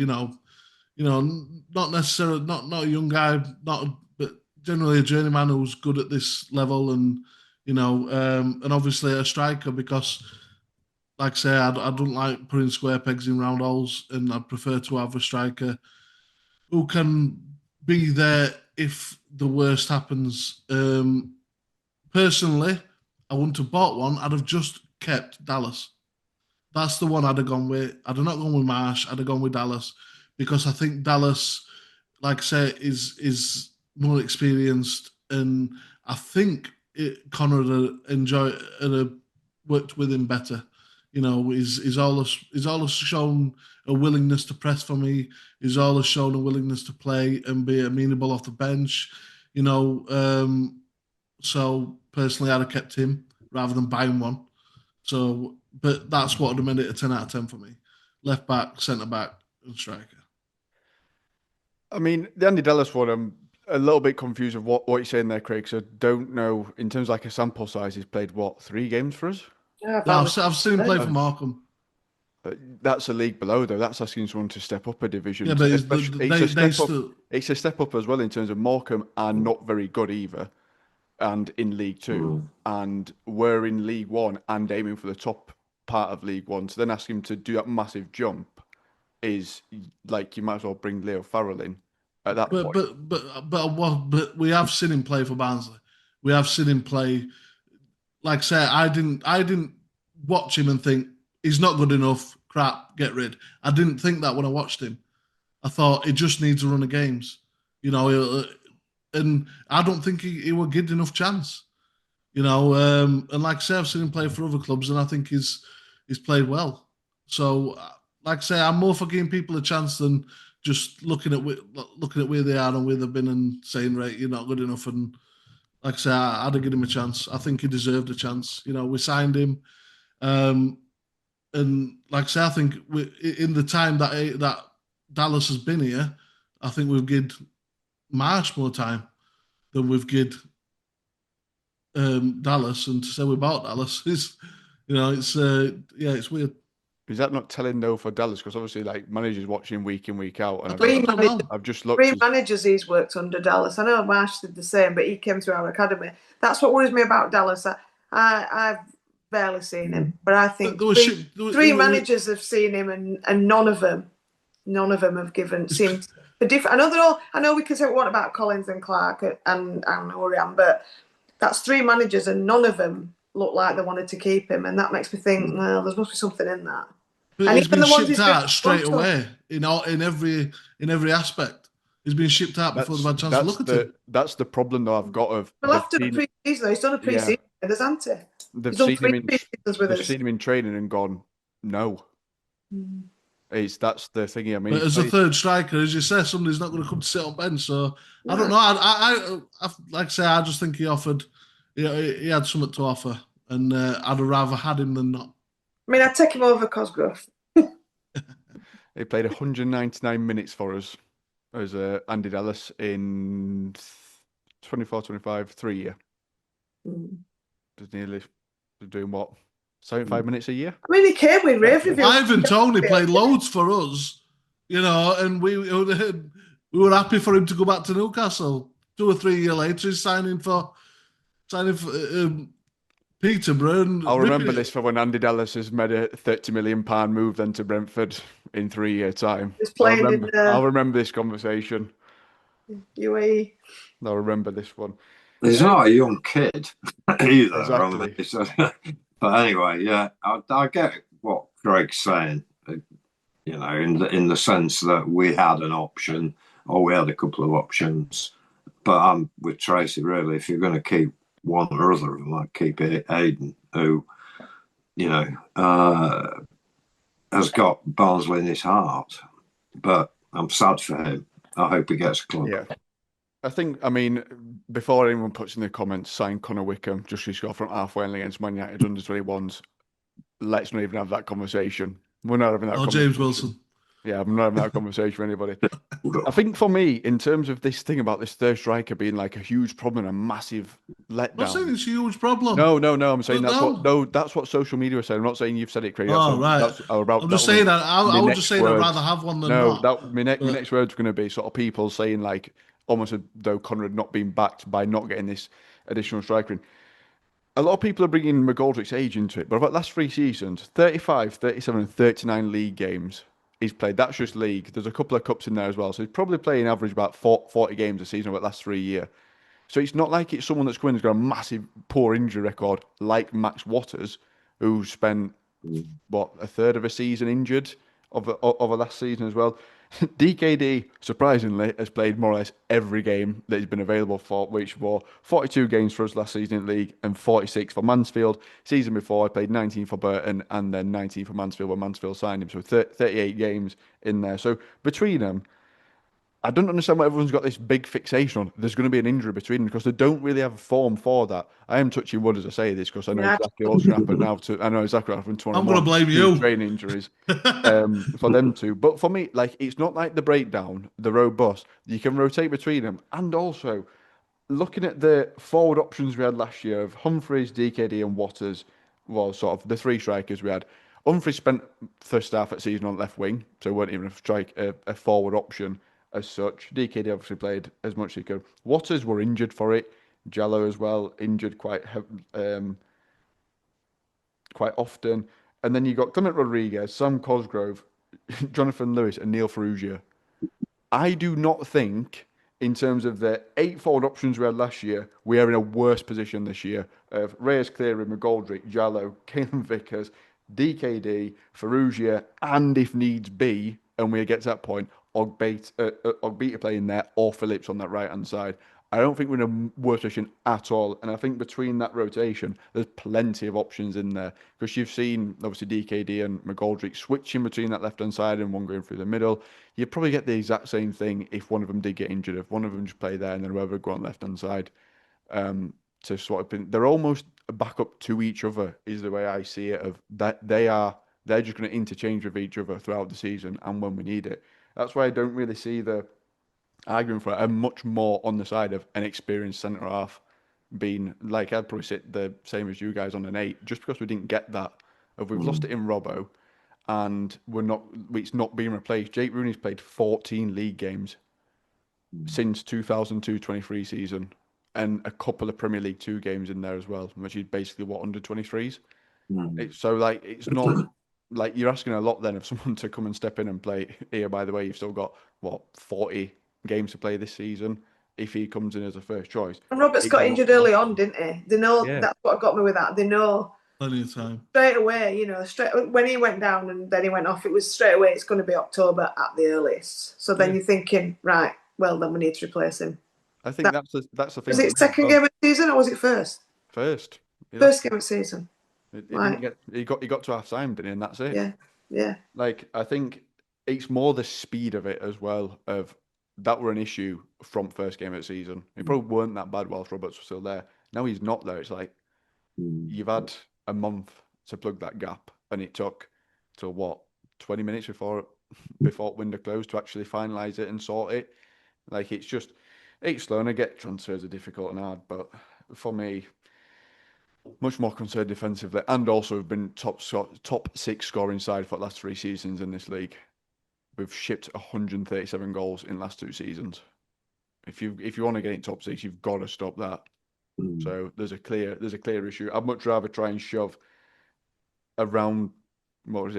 Not necessarily not a young guy, but generally a journeyman who's good at this level and and obviously a striker because, like I say, I don't like putting square pegs in round holes, and I prefer to have a striker who can be there if the worst happens. Personally, I wouldn't have bought one. I'd have just kept Dallas. That's the one I'd have gone with. I'd have not gone with Marsh. I'd have gone with Dallas because I think Dallas, like I say, is more experienced, and I think Conor had worked with him better. He's always shown a willingness to press for me. He's always shown a willingness to play and be amenable off the bench. So personally, I'd have kept him rather than buying one. So, but that's what would have made it a 10 out of 10 for me. Left back, centre back, and striker. I mean, the Andy Dallas one, I'm a little bit confused of what you're saying there, Craig. So I don't know, in terms of like a sample size, he's played, 3 games for us? Yeah, I've seen him play for Markham. That's a league below, though. That's asking someone to step up a division. Yeah, but it's a step up as well in terms of Morecambe are not very good either, and in League Two, and we're in League One and aiming for the top part of League One. So then ask him to do that massive jump is like you might as well bring Leo Farrell in at that point. But we have seen him play for Barnsley. We have seen him play. Like I say, I didn't watch him and think he's not good enough. Crap, get rid. I didn't think that when I watched him. I thought he just needs a run of games, and I don't think he will get enough chance, And like I say, I've seen him play for other clubs, and I think he's played well. So, like I say, I'm more for giving people a chance than just looking at where they are and where they've been and saying, right, you're not good enough. And like I say, I'd have given him a chance. I think he deserved a chance. We signed him. And like I say, I think in the time that Dallas has been here, I think we've given Marsh more time than we've given Dallas. And to say we bought Dallas is, it's weird. Is that not telling though for Dallas? Because obviously, like managers watching week in, week out, and I've just looked. 3 managers he's worked under Dallas. I know Marsh did the same, but he came through our academy. That's what worries me about Dallas. I've barely seen him, but I think three managers have seen him, and none of them have seemed a different. I know we can say what about Collins and Clark and Oriam, but that's 3 managers, and none of them look like they wanted to keep him, and that makes me think, well, there must be something in that. But he's been shipped out straight away in every aspect. He's been shipped out before they've had a chance to look at him. That's the problem though I've got of. Well, after the pre-season, though, he's done a pre-season with us, hasn't he? They've seen him in training and gone, no. That's the thing. I mean, but as a third striker, as you say, somebody's not going to come to sit on bench. So I don't know. I like I say, I just think he offered. He had something to offer, and I'd have rather had him than not. I mean, I'd take him over Cosgrove. He played 199 minutes for us as Andy Dallas in 24-25, 3 year. Just nearly doing what? 75 minutes a year? I mean, he came with rave reviews. Ivan Toney played loads for us, and we were happy for him to go back to Newcastle. 2 or 3 years later, he's signing for Peterborough. I'll remember this for when Andy Dallas has made a £30 million move then to Brentford in 3 year time. I'll remember this conversation. UAE. I'll remember this one. He's not a young kid either. Exactly. But anyway, yeah, I get what Craig's saying. In the sense that we had an option, or we had a couple of options. But I'm with Tracy, really. If you're going to keep one or other of them, I'd keep it Aiden, who, has got Barnsley in his heart. But I'm sad for him. I hope he gets a club. Yeah. I mean, before anyone puts in the comments, sign Conor Wickham, just to score from halfway against Man United under 21s. Let's not even have that conversation. We're not having that conversation. James Wilson. Yeah, I'm not having that conversation with anybody. I think for me, in terms of this thing about this third striker being like a huge problem and a massive letdown. I'm not saying it's a huge problem. No. I'm saying that's what social media is saying. I'm not saying you've said it, Craig. Right. I'm just saying that. I was just saying I'd rather have one than not. My next word's going to be sort of people saying like almost as though Conor had not been backed by not getting this additional striker in. a lot of people are bringing McGoldrick's age into it, but about last 3 seasons, 35, 37, and 39 league games he's played. That's just league. There's a couple of cups in there as well. So he's probably playing average about 40 games a season over the last 3 years. So it's not like it's someone that's going to got a massive poor injury record like Max Waters, who spent, what, a third of a season injured of a last season as well. DKD, surprisingly, has played more or less every game that he's been available for, which were 42 games for us last season in the league and 46 for Mansfield. Season before, he played 19 for Burton and then 19 for Mansfield when Mansfield signed him. So 38 games in there. So between them, I don't understand why everyone's got this big fixation on. There's going to be an injury between them because they don't really have a form for that. I am touching wood as I say this because I know Yeah. exactly what's going to happen now. I know exactly what happened to I'm going to blame you. Train injuries for them two. But for me, like it's not like the breakdown, the robust. You can rotate between them, and also looking at the forward options we had last year of Humphreys, DKD, and Waters was sort of the three strikers we had. Humphreys spent first half at season on left wing, so weren't even a forward option as such. DKD obviously played as much as he could. Waters were injured for it. Jallo as well, injured quite often. And then you got Clement Rodriguez, Sam Cosgrove, Jonathan Lewis, and Neil Ferrugia. I do not think, in terms of the 8 forward options we had last year, we are in a worse position this year. Of Reyes, Cleary, McGoldrick, Jallo, Caelan Vickers, DKD, Ferrugia, and if needs be, and we get to that point, Ogbeta playing there or Phillips on that right hand side. I don't think we're in a worse position at all. And I think between that rotation, there's plenty of options in there. Because you've seen, obviously, DKD and McGoldrick switching between that left hand side and one going through the middle. You'd probably get the exact same thing if one of them did get injured. If one of them just play there and then whoever go on left hand side. To sort of, they're almost a backup to each other, is the way I see it. Of that they're just going to interchange with each other throughout the season and when we need it. That's why I don't really see the argument for it. I'm much more on the side of an experienced centre half being like I'd probably sit the same as you guys on an 8, just because we didn't get that. If we've lost it in Robbo, and it's not being replaced. Jake Rooney's played 14 league games since 2022-23 season, and a couple of Premier League 2 games in there as well, which is basically what under 23s. So like it's not. Like you're asking a lot then of someone to come and step in and play here. By the way, you've still got 40 games to play this season if he comes in as a first choice. And Roberts got injured early on, didn't he? They know that's what got me with that. They know plenty of time straight away. Straight when he went down and then he went off, it was straight away. It's going to be October at the earliest. So then you're thinking, right? Well, then we need to replace him. I think that's the thing. Was it second game of the season or was it first? First. First game of the season. He got to half time, didn't he? And that's it. Yeah. Like I think it's more the speed of it as well. Of that were an issue from first game of the season. It probably weren't that bad whilst Roberts was still there. Now he's not there. It's like you've had a month to plug that gap, and it took till 20 minutes before window closed to actually finalise it and sort it. Like it's slow, and I get transfers are difficult and hard, but for me, much more concerned defensively, and also have been top 6 scoring side for the last 3 seasons in this league. We've shipped 137 goals in the last 2 seasons. If you want to get in top 6, you've got to stop that. So there's a clear issue. I'd much rather try and shove a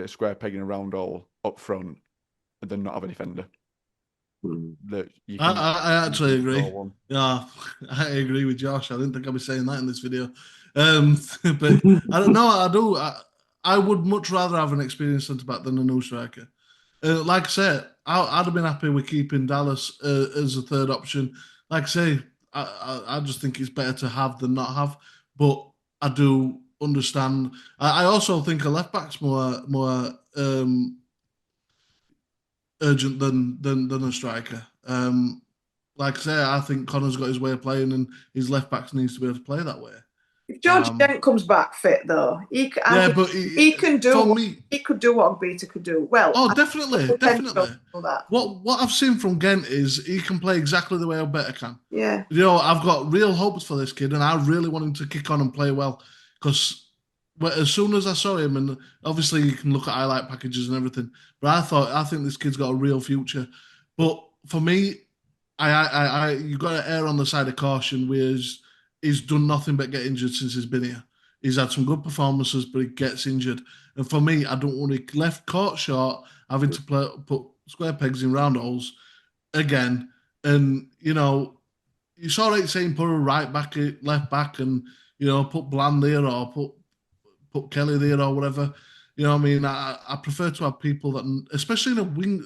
square peg in a round hole up front than not have a defender. I actually agree. Yeah, I agree with Josh. I didn't think I'd be saying that in this video. But I don't know. I would much rather have an experienced centre back than a new striker. Like I said, I'd have been happy with keeping Dallas as a third option. Like I say, I just think it's better to have than not have. But I do understand. I also think a left back's more urgent than a striker. Like I say, I think Conor's got his way of playing, and his left backs needs to be able to play that way. If George Dent comes back fit, though, he can do. He could do what Ogbeta could do. Well, definitely. What I've seen from Ghent is he can play exactly the way Ogbeta can. Yeah. I've got real hopes for this kid, and I really want him to kick on and play well. Because as soon as I saw him, and obviously you can look at highlight packages and everything, but I think this kid's got a real future. But for me, you got to err on the side of caution, whereas he's done nothing but get injured since he's been here. He's had some good performances, but he gets injured. And for me, I don't want to left caught short, having to put square pegs in round holes again. And, it's all right saying put a right back, left back, and, put Bland there or put Kelly there or whatever. You know what I mean? I prefer to have people that, especially in a wing,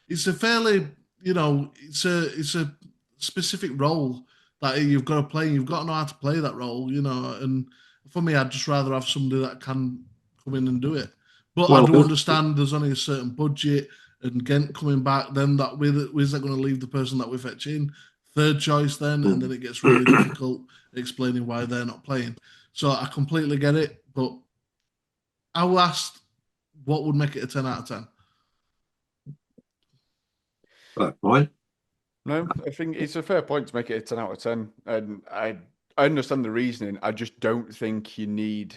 it's a fairly, it's a specific role that you've got to play. You've got to know how to play that role, and for me, I'd just rather have somebody that can come in and do it. But I do understand there's only a certain budget, and Gent coming back, then where's that going to leave the person that we fetch in? Third choice then, and then it gets really difficult explaining why they're not playing. So I completely get it, but I will ask what would make it a 10 out of 10? Fair point. No, I think it's a fair point to make it a 10 out of 10. And I understand the reasoning. I just don't think you need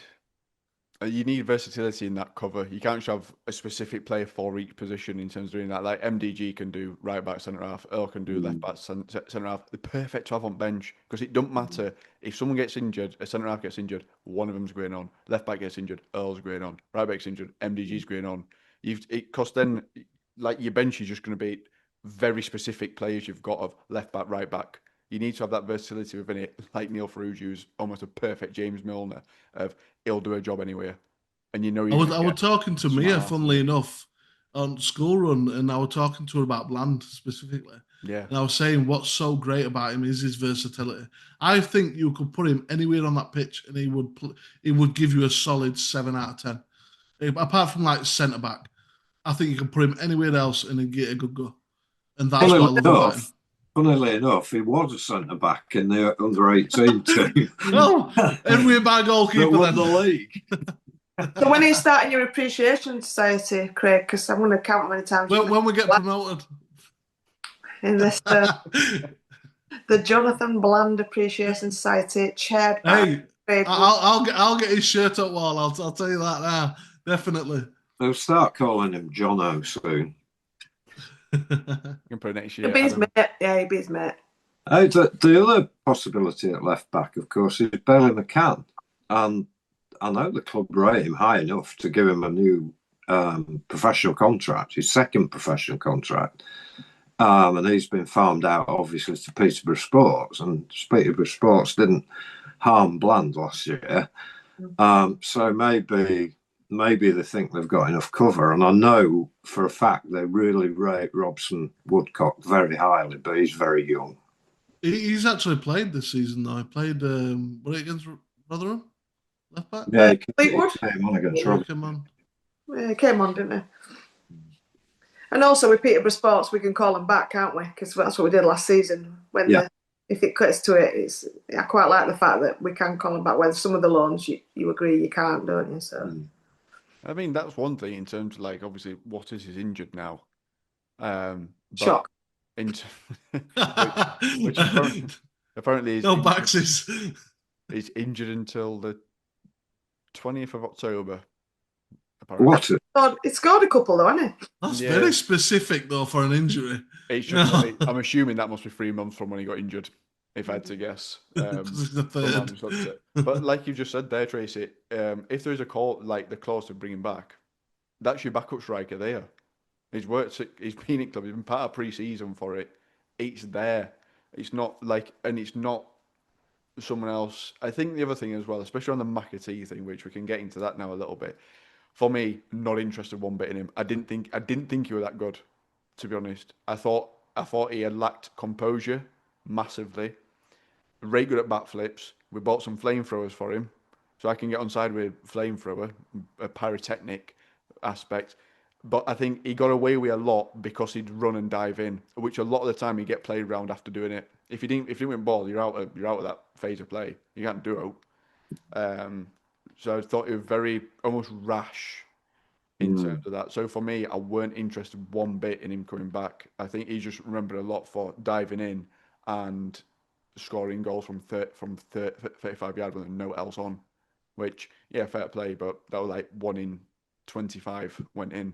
versatility in that cover. You can't just have a specific player for each position in terms of doing that. Like MDG can do right back, centre half. Earl can do left back, centre half. They're perfect to have on bench because it doesn't matter if someone gets injured, a centre half gets injured, one of them's going on. Left back gets injured, Earl's going on. Right back's injured, MDG's going on. Because then, like your bench is just going to be very specific players you've got of left back, right back. You need to have that versatility within it, like Neil Farrugia, who's almost a perfect James Milner of he'll do a job anywhere. And I was talking to Mia, funnily enough, on school run, and I was talking to her about Bland specifically. Yeah. And I was saying what's so great about him is his versatility. I think you could put him anywhere on that pitch, and he would give you a solid 7 out of 10. Apart from like centre back, I think you can put him anywhere else and he'd get a good go. And that's what I love about him. Funnily enough, he was a centre back in the under-18 team. Oh, everywhere by goalkeeper won the league. So when are you starting your appreciation society, Craig? Because I'm going to count how many times. When we get promoted. In this, the Jonathan Bland Appreciation Society, chaired by. Hey, I'll get his shirt up wall. I'll tell you that now, definitely. They'll start calling him Jono soon. You can put next year. He'll be his mate. Yeah, he'll be his mate. The other possibility at left back, of course, is Bailey McCann, and I know the club rate him high enough to give him a new professional contract, his second professional contract. And he's been farmed out, obviously, to Peterborough Sports. And Peterborough Sports didn't harm Bland last year. So maybe they think they've got enough cover. And I know for a fact they really rate Robson Woodcock very highly, but he's very young. He's actually played this season, though. He played against Rotherham? Left back? Yeah, he came on against Rotherham. Yeah, he came on, didn't he? And also with Peterborough Sports, we can call them back, can't we? Because that's what we did last season. If it cuts to it, I quite like the fact that we can call them back. Whether some of the loans you agree you can't, don't you? So, I mean, that's one thing in terms of like obviously Waters is injured now. Shock. Which apparently is no Baxes. He's injured until the 20th of October. What? It's scored a couple though, hasn't it? That's very specific though for an injury. It's just like, I'm assuming that must be 3 months from when he got injured, if I had to guess. The third. But like you just said there, Tracy, if there is a call like the clause to bring him back, that's your backup striker there. He's worked. He's been at club. He's been part of pre-season for it. It's there. It's not like, and it's not someone else. I think the other thing as well, especially on the Mcatee thing, which we can get into that now a little bit. For me, not interested one bit in him. I didn't think he was that good, to be honest. I thought he had lacked composure massively. Very good at backflips. We bought some flamethrowers for him, so I can get on side with flamethrower, a pyrotechnic aspect. But I think he got away with a lot because he'd run and dive in, which a lot of the time he'd get played around after doing it. If you didn't win ball, you're out of that phase of play. You can't do it. So I thought it was very almost rash in terms of that. So for me, I weren't interested one bit in him coming back. I think he just remembered a lot for diving in and scoring goals from 35 yards with no else on. Which, yeah, fair play, but that was like 1 in 25 went in,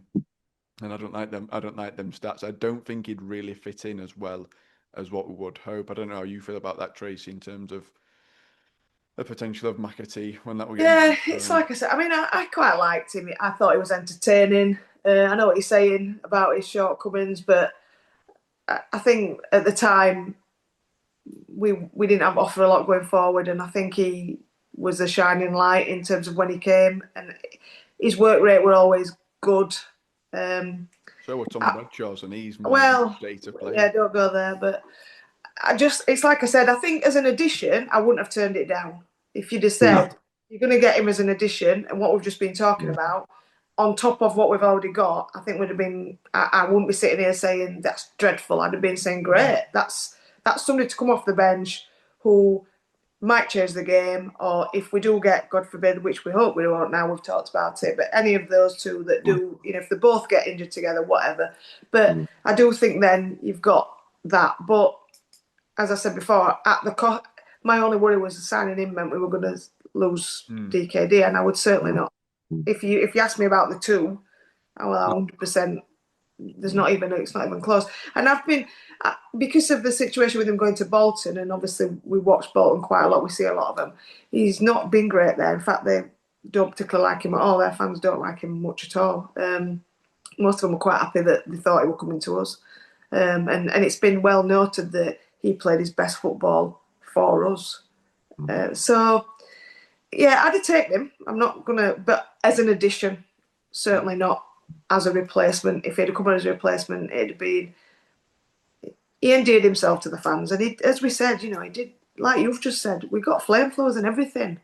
and I don't like them. I don't like them stats. I don't think he'd really fit in as well as what we would hope. I don't know how you feel about that, Tracy, in terms of the potential of Mcatee when that was Yeah, it's like I said. I mean, I quite liked him. I thought he was entertaining. I know what you're saying about his shortcomings, but I think at the time we didn't have offer a lot going forward, and I think he was a shining light in terms of when he came, and his work rate were always good. So were Tom Bradshaw's, and he's my Well, data player. yeah, don't go there, but it's like I said, I think as an addition, I wouldn't have turned it down. If you'd have said you're going to get him as an addition, and what we've just been talking about, on top of what we've already got, I think would have been. I wouldn't be sitting here saying that's dreadful. I'd have been saying great. That's somebody to come off the bench who might change the game, or if we do get, God forbid, which we hope we won't now, we've talked about it, but any of those two that do, if they both get injured together, whatever. But I do think then you've got that. But as I said before, at the my only worry was signing him meant we were going to lose DKD, and I would certainly not. If you ask me about the two, I will 100%. It's not even close. And I've been because of the situation with him going to Bolton, and obviously we watch Bolton quite a lot. We see a lot of him. He's not been great there. In fact, they don't particularly like him at all. Their fans don't like him much at all. Most of them were quite happy that they thought he was coming to us. And it's been well noted that he played his best football for us. So, yeah, I'd have taken him. I'm not going to, but as an addition, certainly not as a replacement. If he'd have come in as a replacement, it'd have been, he endeared himself to the fans. And he, as we said, he did, like you've just said, we got flamethrowers and everything.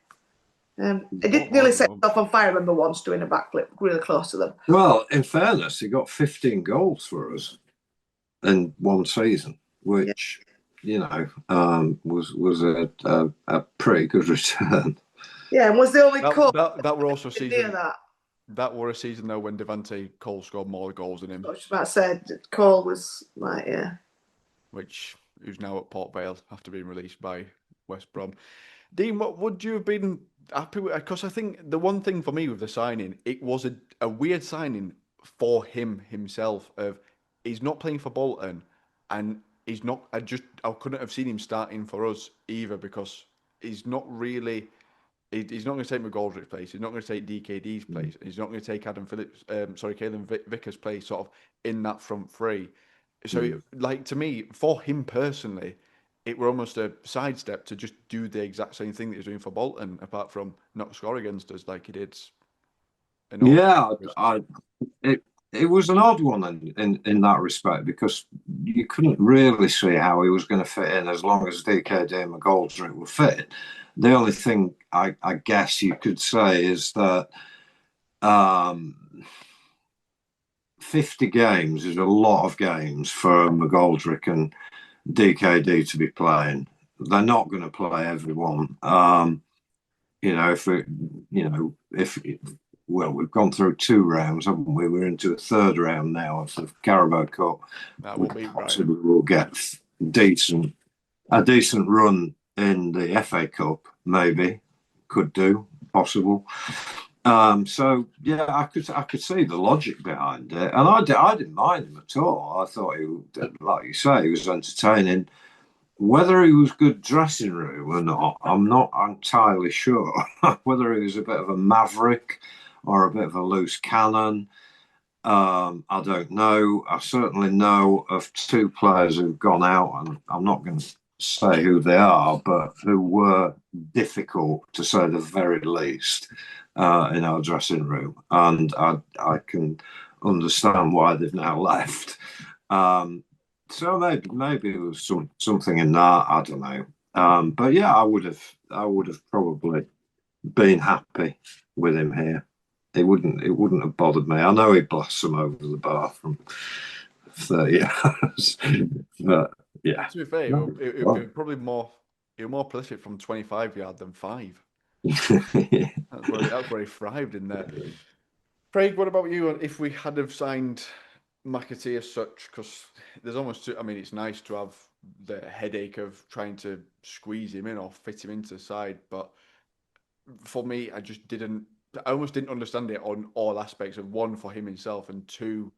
He did nearly set himself on fire, I remember once doing a backflip really close to them. Well, in fairness, he got 15 goals for us in one season, which, was a pretty good return. Yeah, and was the only coach that were also a season. That were a season though when Devante Cole scored more goals than him. I was just about to say Cole was like, who's now at Port Vale after being released by West Brom. Dean, what would you have been happy with? Because I think the one thing for me with the signing, it was a weird signing for him himself. Of he's not playing for Bolton, and he's not. I couldn't have seen him starting for us either because he's not really. He's not going to take McGoldrick's place. He's not going to take DKD's place. He's not going to take Caelan Vickers' place, sort of in that front three. So, to me, for him personally, it were almost a sidestep to just do the exact same thing that he's doing for Bolton, apart from not score against us like he did. It was an odd one in that respect because you couldn't really see how he was going to fit in as long as DKD and McGoldrick were fit. The only thing I guess you could say is that 50 games is a lot of games for McGoldrick and DKD to be playing. They're not going to play everyone. We've gone through 2 rounds, haven't we? We're into a 3rd round now of the Carabao Cup. That will be right. We'll get a decent run in the FA Cup, maybe. Could do, possible. So yeah, I could see the logic behind it, and I didn't mind him at all. I thought like you say, he was entertaining. Whether he was good dressing room or not, I'm not entirely sure. Whether he was a bit of a maverick or a bit of a loose cannon, I don't know. I certainly know of 2 players who've gone out, and I'm not going to say who they are, but who were difficult, to say the very least, in our dressing room. And I can understand why they've now left. So maybe it was something in that. I don't know. But yeah, I would have probably been happy with him here. It wouldn't have bothered me. I know he blasts him over the bar from 30 yards, but yeah. To be fair, it was probably more prolific from 25 yards than 5. That's where he thrived in there. Craig, what about you? If we had have signed Mcatee as such, because there's almost, it's nice to have the headache of trying to squeeze him in or fit him into the side, but for me, I almost didn't understand it on all aspects of 1 for him himself and 2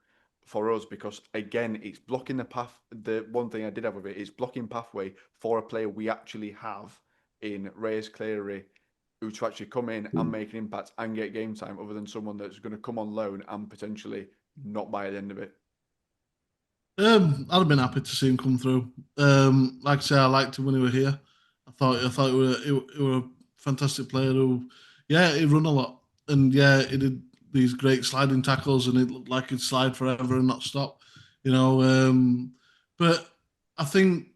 for us, because again, it's blocking the path. The one thing I did have with it is blocking pathway for a player we actually have in Reyes Cleary who to actually come in and make an impact and get game time other than someone that's going to come on loan and potentially not buy at the end of it? I'd have been happy to see him come through. Like I say, I liked him when he was here. I thought he were a fantastic player who, yeah, he run a lot, and yeah, he did these great sliding tackles, and it looked like he'd slide forever and not stop, you know. But I think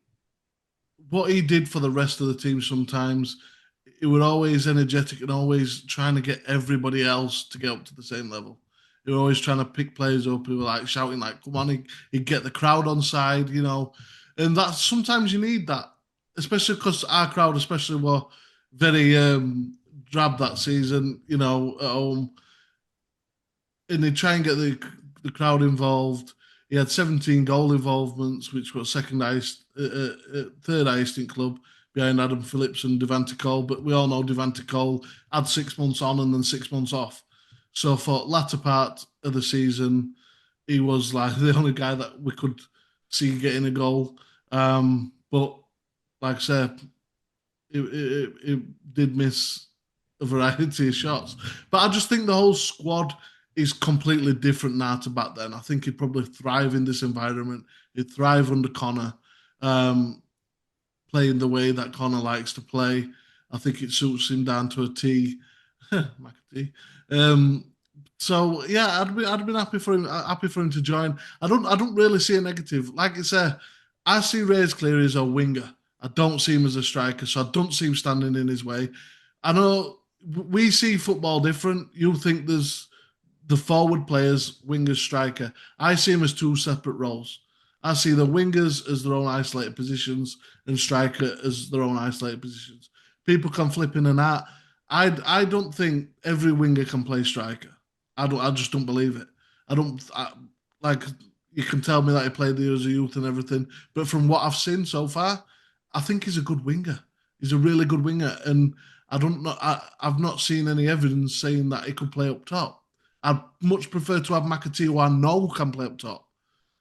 what he did for the rest of the team sometimes, he was always energetic and always trying to get everybody else to get up to the same level. He was always trying to pick players up who were like shouting, like, come on, he'd get the crowd on side, you know. And that's sometimes you need that, especially because our crowd, especially, were very drab that season, you know, at home. And they try and get the crowd involved. He had 17 goal involvements, which was third highest in club behind Adam Phillips and Devante Cole. But we all know Devante Cole had 6 months on and then 6 months off. So for latter part of the season, he was like the only guy that we could see getting a goal. But like I said, it did miss a variety of shots. But I just think the whole squad is completely different now to back then. I think he'd probably thrive in this environment. He'd thrive under Conor, playing the way that Conor likes to play. I think it suits him down to a T. Mcatee. So yeah, I'd been happy for him to join. I don't really see a negative. Like I say, I see Reyes Cleary as a winger. I don't see him as a striker, so I don't see him standing in his way. I know we see football different. You think there's the forward players, wingers, striker. I see them as two separate roles. I see the wingers as their own isolated positions and striker as their own isolated positions. People can flip in and out. I don't think every winger can play striker. I just don't believe it. Like you can tell me that he played there as a youth and everything, but from what I've seen so far, I think he's a good winger. He's a really good winger, and I don't know. I've not seen any evidence saying that he could play up top. I'd much prefer to have Mcatee, who I know can play up top.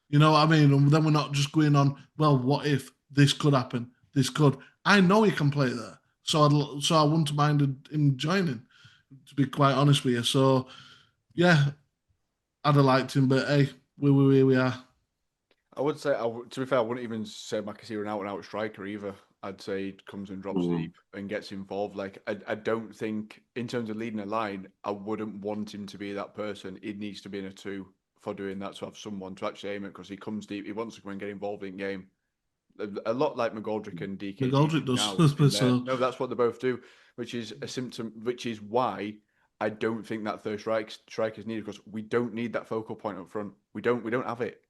You know what I mean? And then we're not just going on, well, what if this could happen? This could. I know he can play there. So I wouldn't mind him joining, to be quite honest with you. So, yeah, I'd have liked him, but hey, we are. I would say, to be fair, I wouldn't even say Mcatee an out-and-out striker either. I'd say he comes and drops deep and gets involved. Like, I don't think, in terms of leading a line, I wouldn't want him to be that person. He needs to be in a two for doing that, to have someone to actually aim at, because he comes deep. He wants to come and get involved in game. A lot like McGoldrick and DKD. McGoldrick does. So. No, that's what they both do, which is a symptom, which is why I don't think that third strike is needed, because we don't need that focal point up front. We don't have it.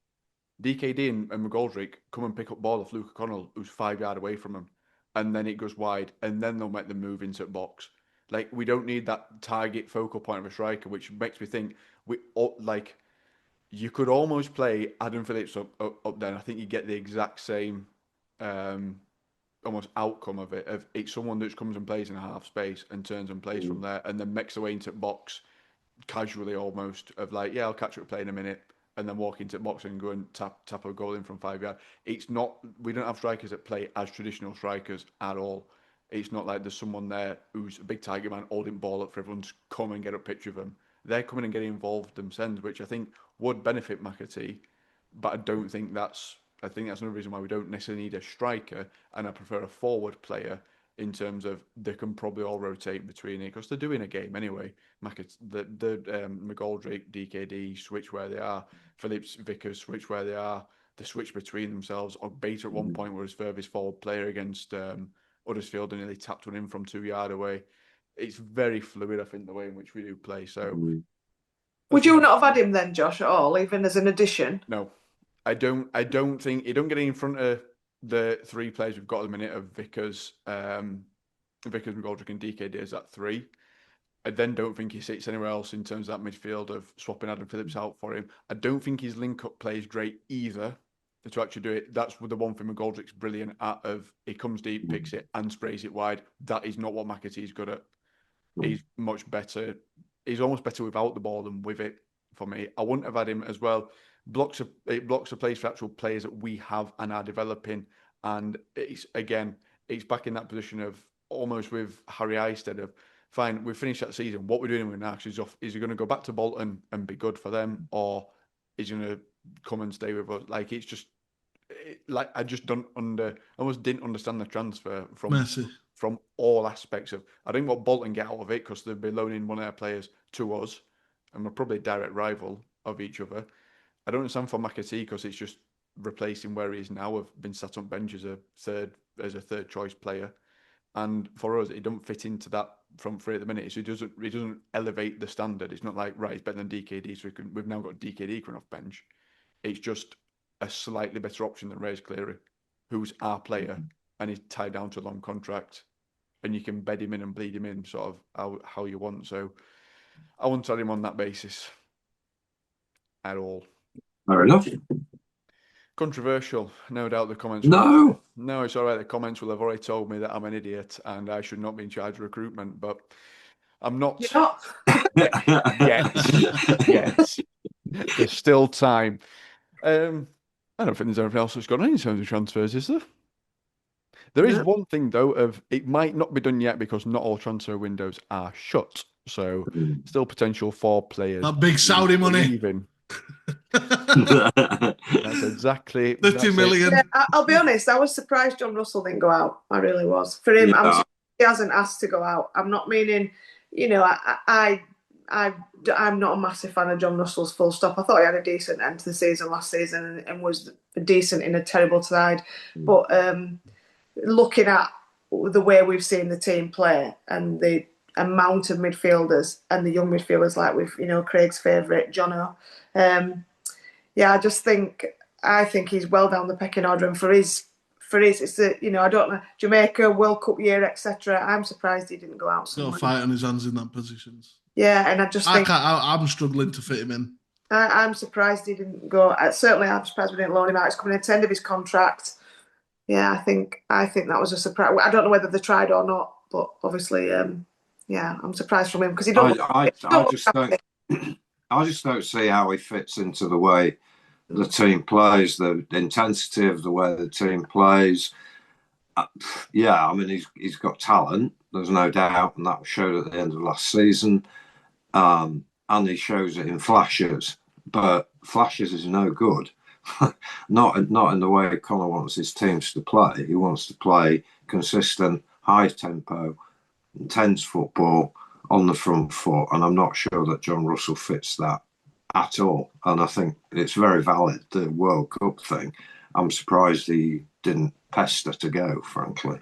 DKD and McGoldrick come and pick up ball off Luke O'Connell, who's 5 yards away from him, and then it goes wide, and then they'll make them move into the box. Like, we don't need that target focal point of a striker, which makes me think you could almost play Adam Phillips up there. And I think you get the exact same almost outcome of it. Of it's someone that comes and plays in a half space and turns and plays from there, and then makes their way into the box casually, almost of like, yeah, I'll catch up play in a minute, and then walk into the box and go and tap a goal in from 5 yards. It's not. We don't have strikers that play as traditional strikers at all. It's not like there's someone there who's a big target man holding ball up for everyone to come and get a picture of them. They're coming and getting involved themselves, which I think would benefit Mcatee, but I don't think that's. I think that's another reason why we don't necessarily need a striker, and I prefer a forward player in terms of they can probably all rotate between it, because they're doing a game anyway. McGoldrick, DKD switch where they are, Phillips, Vickers switch where they are. They switch between themselves. Beat at one point was his furthest forward player against Huddersfield, and nearly tapped one in from 2 yards away. It's very fluid, I think, the way in which we do play. So, would you not have had him then, Josh, at all, even as an addition? No, I don't think he don't get in front of the three players we've got at the minute of Vickers, McGoldrick, and DKD is at 3. I then don't think he sits anywhere else in terms of that midfield of swapping Adam Phillips out for him. I don't think his link-up play is great either to actually do it. That's the one thing McGoldrick's brilliant at, of he comes deep, picks it, and sprays it wide. That is not what Mcatee's good at. He's much better. He's almost better without the ball than with it, for me. I wouldn't have had him as well. It blocks a place for actual players that we have and are developing. And it's back in that position of almost with Harry Isted of, fine, we've finished that season. What we're doing with now is he going to go back to Bolton and be good for them, or is he going to come and stay with us? Like, it's just like I just almost didn't understand the transfer from all aspects of. I didn't want Bolton get out of it because they'd be loaning one of their players to us, and we're probably a direct rival of each other. I don't understand for Mcatee because it's just replacing where he is now. Have been sat on bench as a third choice player, and for us, it doesn't fit into that front three at the minute. So he doesn't elevate the standard. It's not like, right, he's better than DKD, so we've now got DKD coming off bench. It's just a slightly better option than Reyes Cleary, who's our player and he's tied down to a long contract, and you can bed him in and bleed him in sort of how you want. So I wouldn't tell him on that basis at all. Fair enough. Controversial, no doubt. The comments. No, it's all right. The comments will have already told me that I'm an idiot and I should not be in charge of recruitment, but I'm not. You're not. Yes. There's still time. I don't think there's anything else that's gone on in terms of transfers, is there? There is one thing though, of it might not be done yet because not all transfer windows are shut. So still potential for players. That big Saudi money. Leaving. That's exactly 30 million. Yeah, I'll be honest, I was surprised John Russell didn't go out. I really was. For him, I'm surprised he hasn't asked to go out. I'm not meaning, I'm not a massive fan of John Russell's, full stop. I thought he had a decent end to the season last season and was decent in a terrible side. But looking at the way we've seen the team play and the amount of midfielders and the young midfielders, like with Craig's favourite Jono, I think he's well down the pecking order, and for his it's I don't know, Jamaica World Cup year, etc. I'm surprised he didn't go out. Got a fight on his hands in that position. Yeah, and I just think I'm struggling to fit him in. I'm surprised he didn't go. Certainly, I'm surprised we didn't loan him out. He's coming to the end of his contract. Yeah, I think that was a surprise. I don't know whether they tried or not, but obviously, I'm surprised from him because he don't. I just don't see how he fits into the way the team plays, the intensity of the way the team plays. I mean, he's got talent. There's no doubt, and that was showed at the end of last season. And he shows it in flashes, but flashes is no good. not in the way Conor wants his teams to play. He wants to play consistent, high tempo, intense football on the front foot, and I'm not sure that John Russell fits that at all. And I think it's very valid, the World Cup thing. I'm surprised he didn't pester to go, frankly.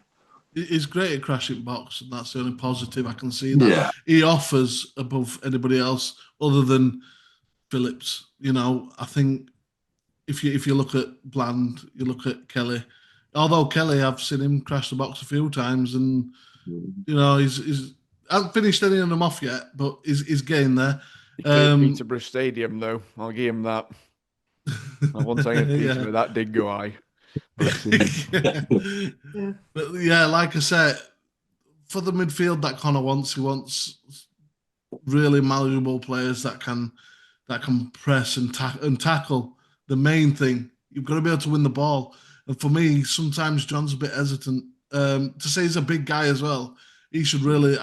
He's great at crashing box, and that's the only positive I can see. That Yeah. he offers above anybody else other than Phillips. I think if you look at Bland, you look at Kelly. Although Kelly, I've seen him crash the box a few times, and he's hasn't finished any of them off yet, but he's getting there. He played Peterborough Stadium, though. I'll give him that. Once I get Peterborough, that did go high. But like I said, for the midfield that Conor wants, he wants really malleable players that can press and tackle. The main thing, you've got to be able to win the ball. And for me, sometimes John's a bit hesitant to say he's a big guy as well. He should really.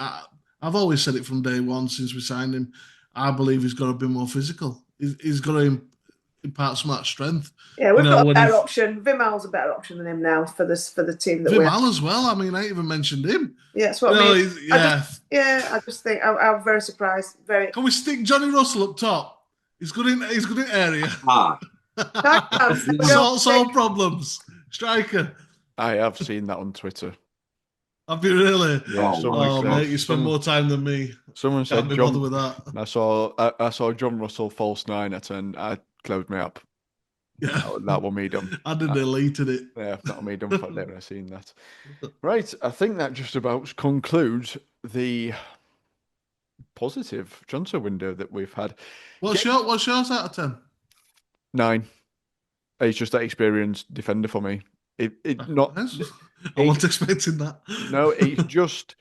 I've always said it from day one since we signed him. I believe he's got to be more physical. He's got to impart some of that strength. Yeah, we've got a better option. Vimal's a better option than him now for the team that we're. Vimal as well. I mean, I ain't even mentioned him. Yeah, that's what I mean. I just think I'm very surprised. Can we stick Johnny Russell up top? He's good in area. Solve problems. Striker. I have seen that on Twitter. Have you really? Yeah. Mate, you spend more time than me. Someone said Can't be bothered with that. I saw John Russell false nine. I closed me up. Yeah, that one me done. I deleted it. Yeah, that one me done. I've never seen that. Right, I think that just about concludes the positive transfer window that we've had. What's yours out of 10? 9. He's just that experienced defender for me. I wasn't expecting that. No, it's just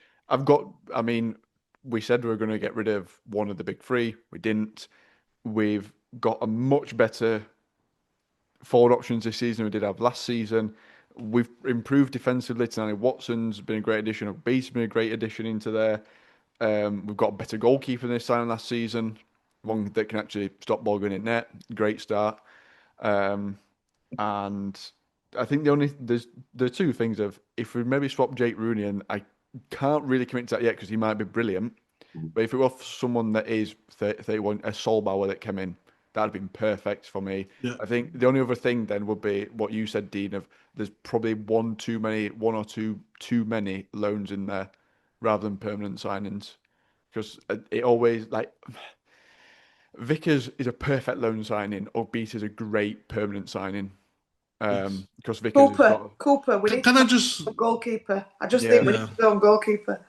we said we were going to get rid of one of the big three. We didn't. We've got a much better forward options this season we did have last season. we've improved defensively. Tonight Watson's been a great addition. Beat's been a great addition into there. We've got a better goalkeeper this time last season. One that can actually stop ball going in net. Great start. And I think there's two things of if we maybe swap Jake Rooney, and I can't really commit to that yet because he might be brilliant. But if it was someone that is 31, a Solbauer that came in, that'd have been perfect for me. Yeah. I think the only other thing then would be what you said, Dean, of there's probably one or two too many loans in there rather than permanent signings. Because it always, like, Vickers is a perfect loan signing, or Beat is a great permanent signing. Because Vickers has got... Cooper, we need Can I to just... a goalkeeper. I just Yeah. think we need to go on goalkeeper.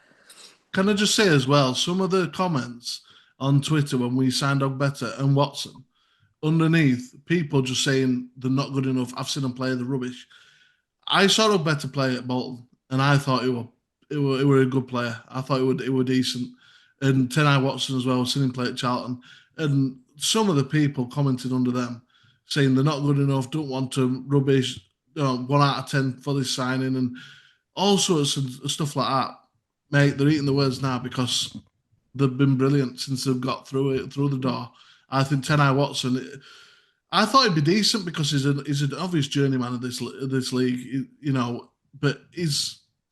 Can I just say as well, some of the comments on Twitter when we signed Better and Watson, underneath, people just saying they're not good enough. I've seen them play, the rubbish. I saw Better play at Bolton, and I thought it were a good player. I thought it were decent. And Tenai Watson as well, I've seen him play at Charlton. And some of the people commented under them saying they're not good enough, don't want to rubbish, 1 out of 10 for this signing, and all sorts of stuff like that. Mate, they're eating the words now because they've been brilliant since they've got through the door. I think Tenai Watson, I thought he'd be decent because he's an obvious journeyman of this league, but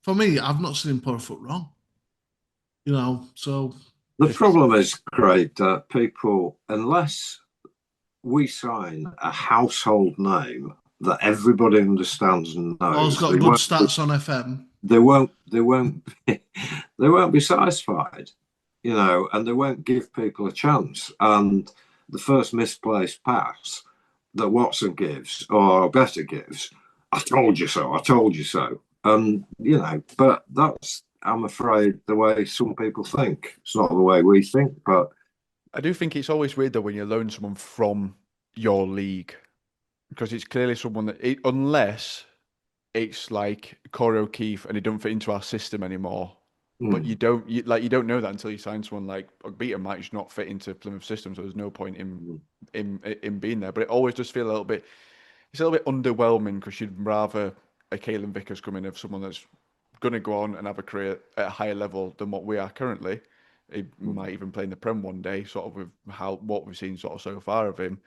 for me, I've not seen him put a foot wrong. So... The problem is, Craig, that people, unless we sign a household name that everybody understands and knows, well, it's got good stats on FM. They won't be satisfied, and they won't give people a chance. And the first misplaced pass that Watson gives or Better gives, I told you so. And but that's, I'm afraid, the way some people think. It's not the way we think, but I do think it's always weird though when you loan someone from your league, because it's clearly someone that, unless it's like Corey O'Keefe and he don't fit into our system anymore. But you don't know that until you sign someone like Beater might just not fit into Plymouth system, so there's no point in being there. But it always does feel it's a little bit underwhelming because you'd rather a Caelan Vickers come in of someone that's going to go on and have a career at a higher level than what we are currently. He might even play in the Prem one day, sort of with what we've seen sort of so far of him.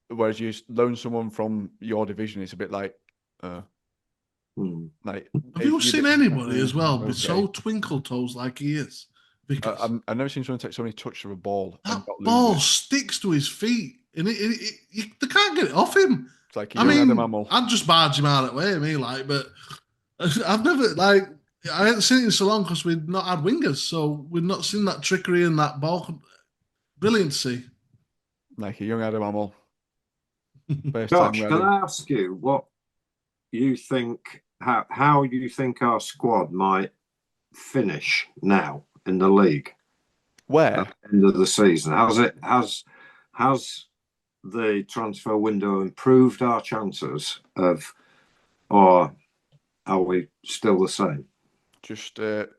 Whereas you loan someone from your division, it's a bit like, have you seen anybody as well be so twinkle toes like he is? Because I've never seen someone take so many touches of a ball. That ball sticks to his feet, and they can't get it off him. It's like I'd just barge him out of the way, but I've never I haven't seen it in so long because we've not had wingers, so we've not seen that trickery and that ball brilliancy. Like a young Adam Amel. Josh, can I ask you what you think, how you think our squad might finish now in the league? Where? At the end of the season. Has the transfer window improved our chances or are we still the same?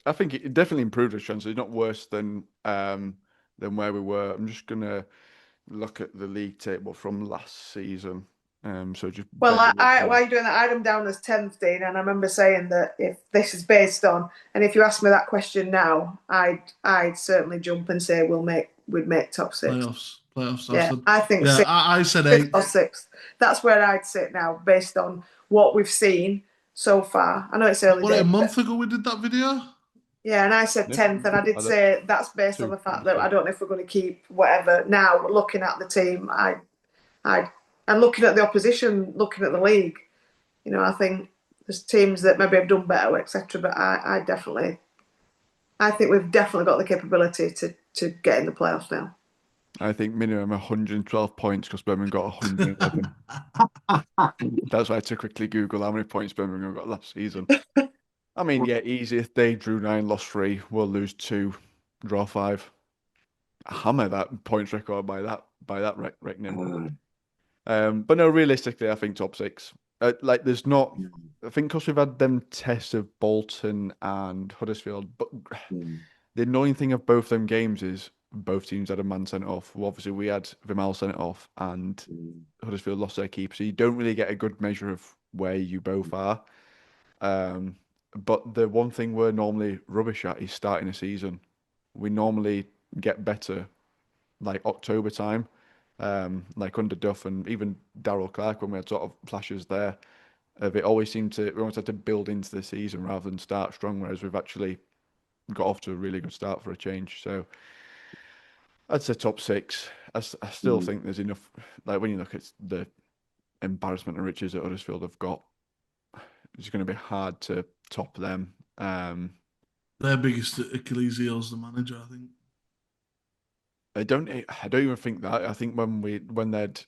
I think it definitely improved our chances. It's not worse than where we were. I'm just gonna look at the league table from last season. While you're doing that, I had them down as 10th, Dean, and I remember saying that if this is based on, and if you ask me that question now, I'd certainly jump and say we'd make top six. Playoffs. Yeah, I think. Yeah, I said 8th or 6th. That's where I'd sit now, based on what we've seen so far. I know it's early days. A month ago we did that video? Yeah, and I said 10th, and I did say that's based on the fact that I don't know if we're going to keep whatever. Now, looking at the team, and looking at the opposition, looking at the league, I think there's teams that maybe have done better, etc. But I think we've definitely got the capability to get in the playoffs now. I think minimum 112 points because Birmingham got 111. That's why I had to quickly Google how many points Birmingham got last season. I mean, yeah, easy. If they drew 9, lost 3, we'll lose 2, draw 5. Hammer that points record by that reckoning. But no, realistically, I think top 6. There's not. I think because we've had them tests of Bolton and Huddersfield, but the annoying thing of both them games is both teams had a man sent off. Well, obviously, we had Vimal sent off, and Huddersfield lost their keeper, so you don't really get a good measure of where you both are. But the one thing we're normally rubbish at is starting a season. We normally get better like October time, like under Duff and even Darryl Clark when we had sort of flashes there. Of it always seemed to we always had to build into the season rather than start strong, whereas we've actually got off to a really good start for a change. So I'd say top six. I still think there's enough. Like when you look at the embarrassment and riches that Huddersfield have got, it's going to be hard to top them. Their biggest Achilles heel is the manager, I think. I don't even think that. I think when they had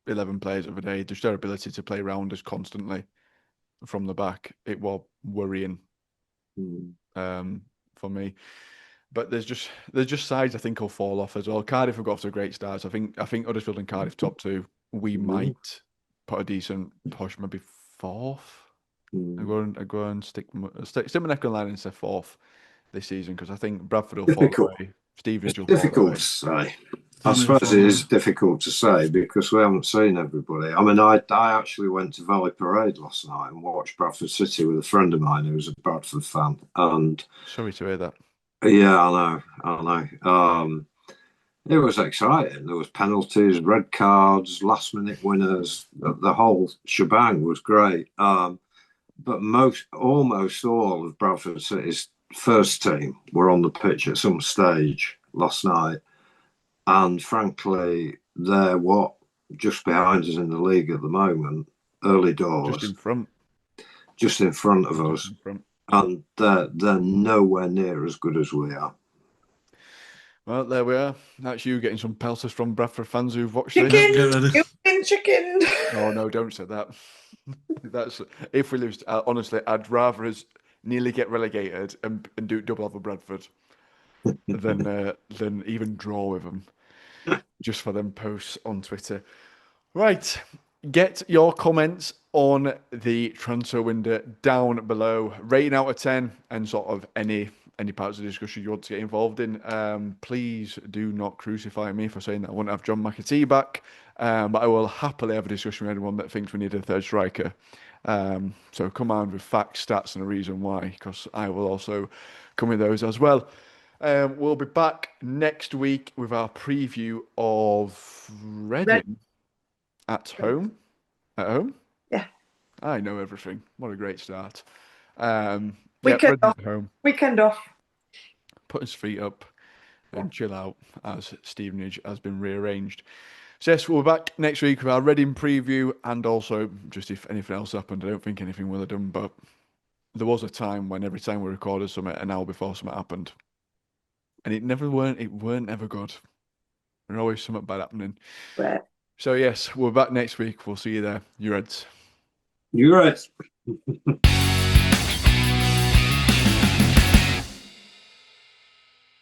11 players of a day, just their ability to play round us constantly from the back, it was worrying for me. But there's just sides I think will fall off as well. Cardiff have got off to a great start. So I think Huddersfield and Cardiff top two. We might put a decent push, maybe fourth. I go and stick my neck on the line and say fourth this season because I think Bradford will fall away. Stevenage will fall away. Difficult to say. I suppose it is difficult to say because we haven't seen everybody. I mean, I actually went to Valley Parade last night and watched Bradford City with a friend of mine who was a Bradford fan. And sorry to hear that. Yeah, I know. It was exciting. There was penalties, red cards, last-minute winners. The whole shebang was great. But almost all of Bradford City's first team were on the pitch at some stage last night. And frankly, they're just behind us in the league at the moment, early doors. Just in front of us. And they're nowhere near as good as we are. Well, there we are. That's you getting some pelters from Bradford fans who've watched this. Chicken. Oh no, don't say that. That's if we lose. Honestly, I'd rather us nearly get relegated and do double over Bradford than even draw with them, just for them posts on Twitter. Right, get your comments on the transfer window down below. Rating out of 10 and sort of any parts of the discussion you want to get involved in. Please do not crucify me for saying that I want to have John Mcatee back. But I will happily have a discussion with anyone that thinks we need a third striker. So come on with facts, stats, and a reason why, because I will also come with those as well. We'll be back next week with our preview of Reading at home. At home? Yeah. I know everything. What a great start. Weekend off. Put his feet up and chill out as Stevenage has been rearranged. So yes, we'll be back next week with our Reading preview and also just if anything else happened. I don't think anything will have done, but there was a time when every time we recorded something an hour before something happened. And it weren't ever good. There's always something bad happening. Right. So yes, we're back next week. We'll see you there. You Reds. You Reds.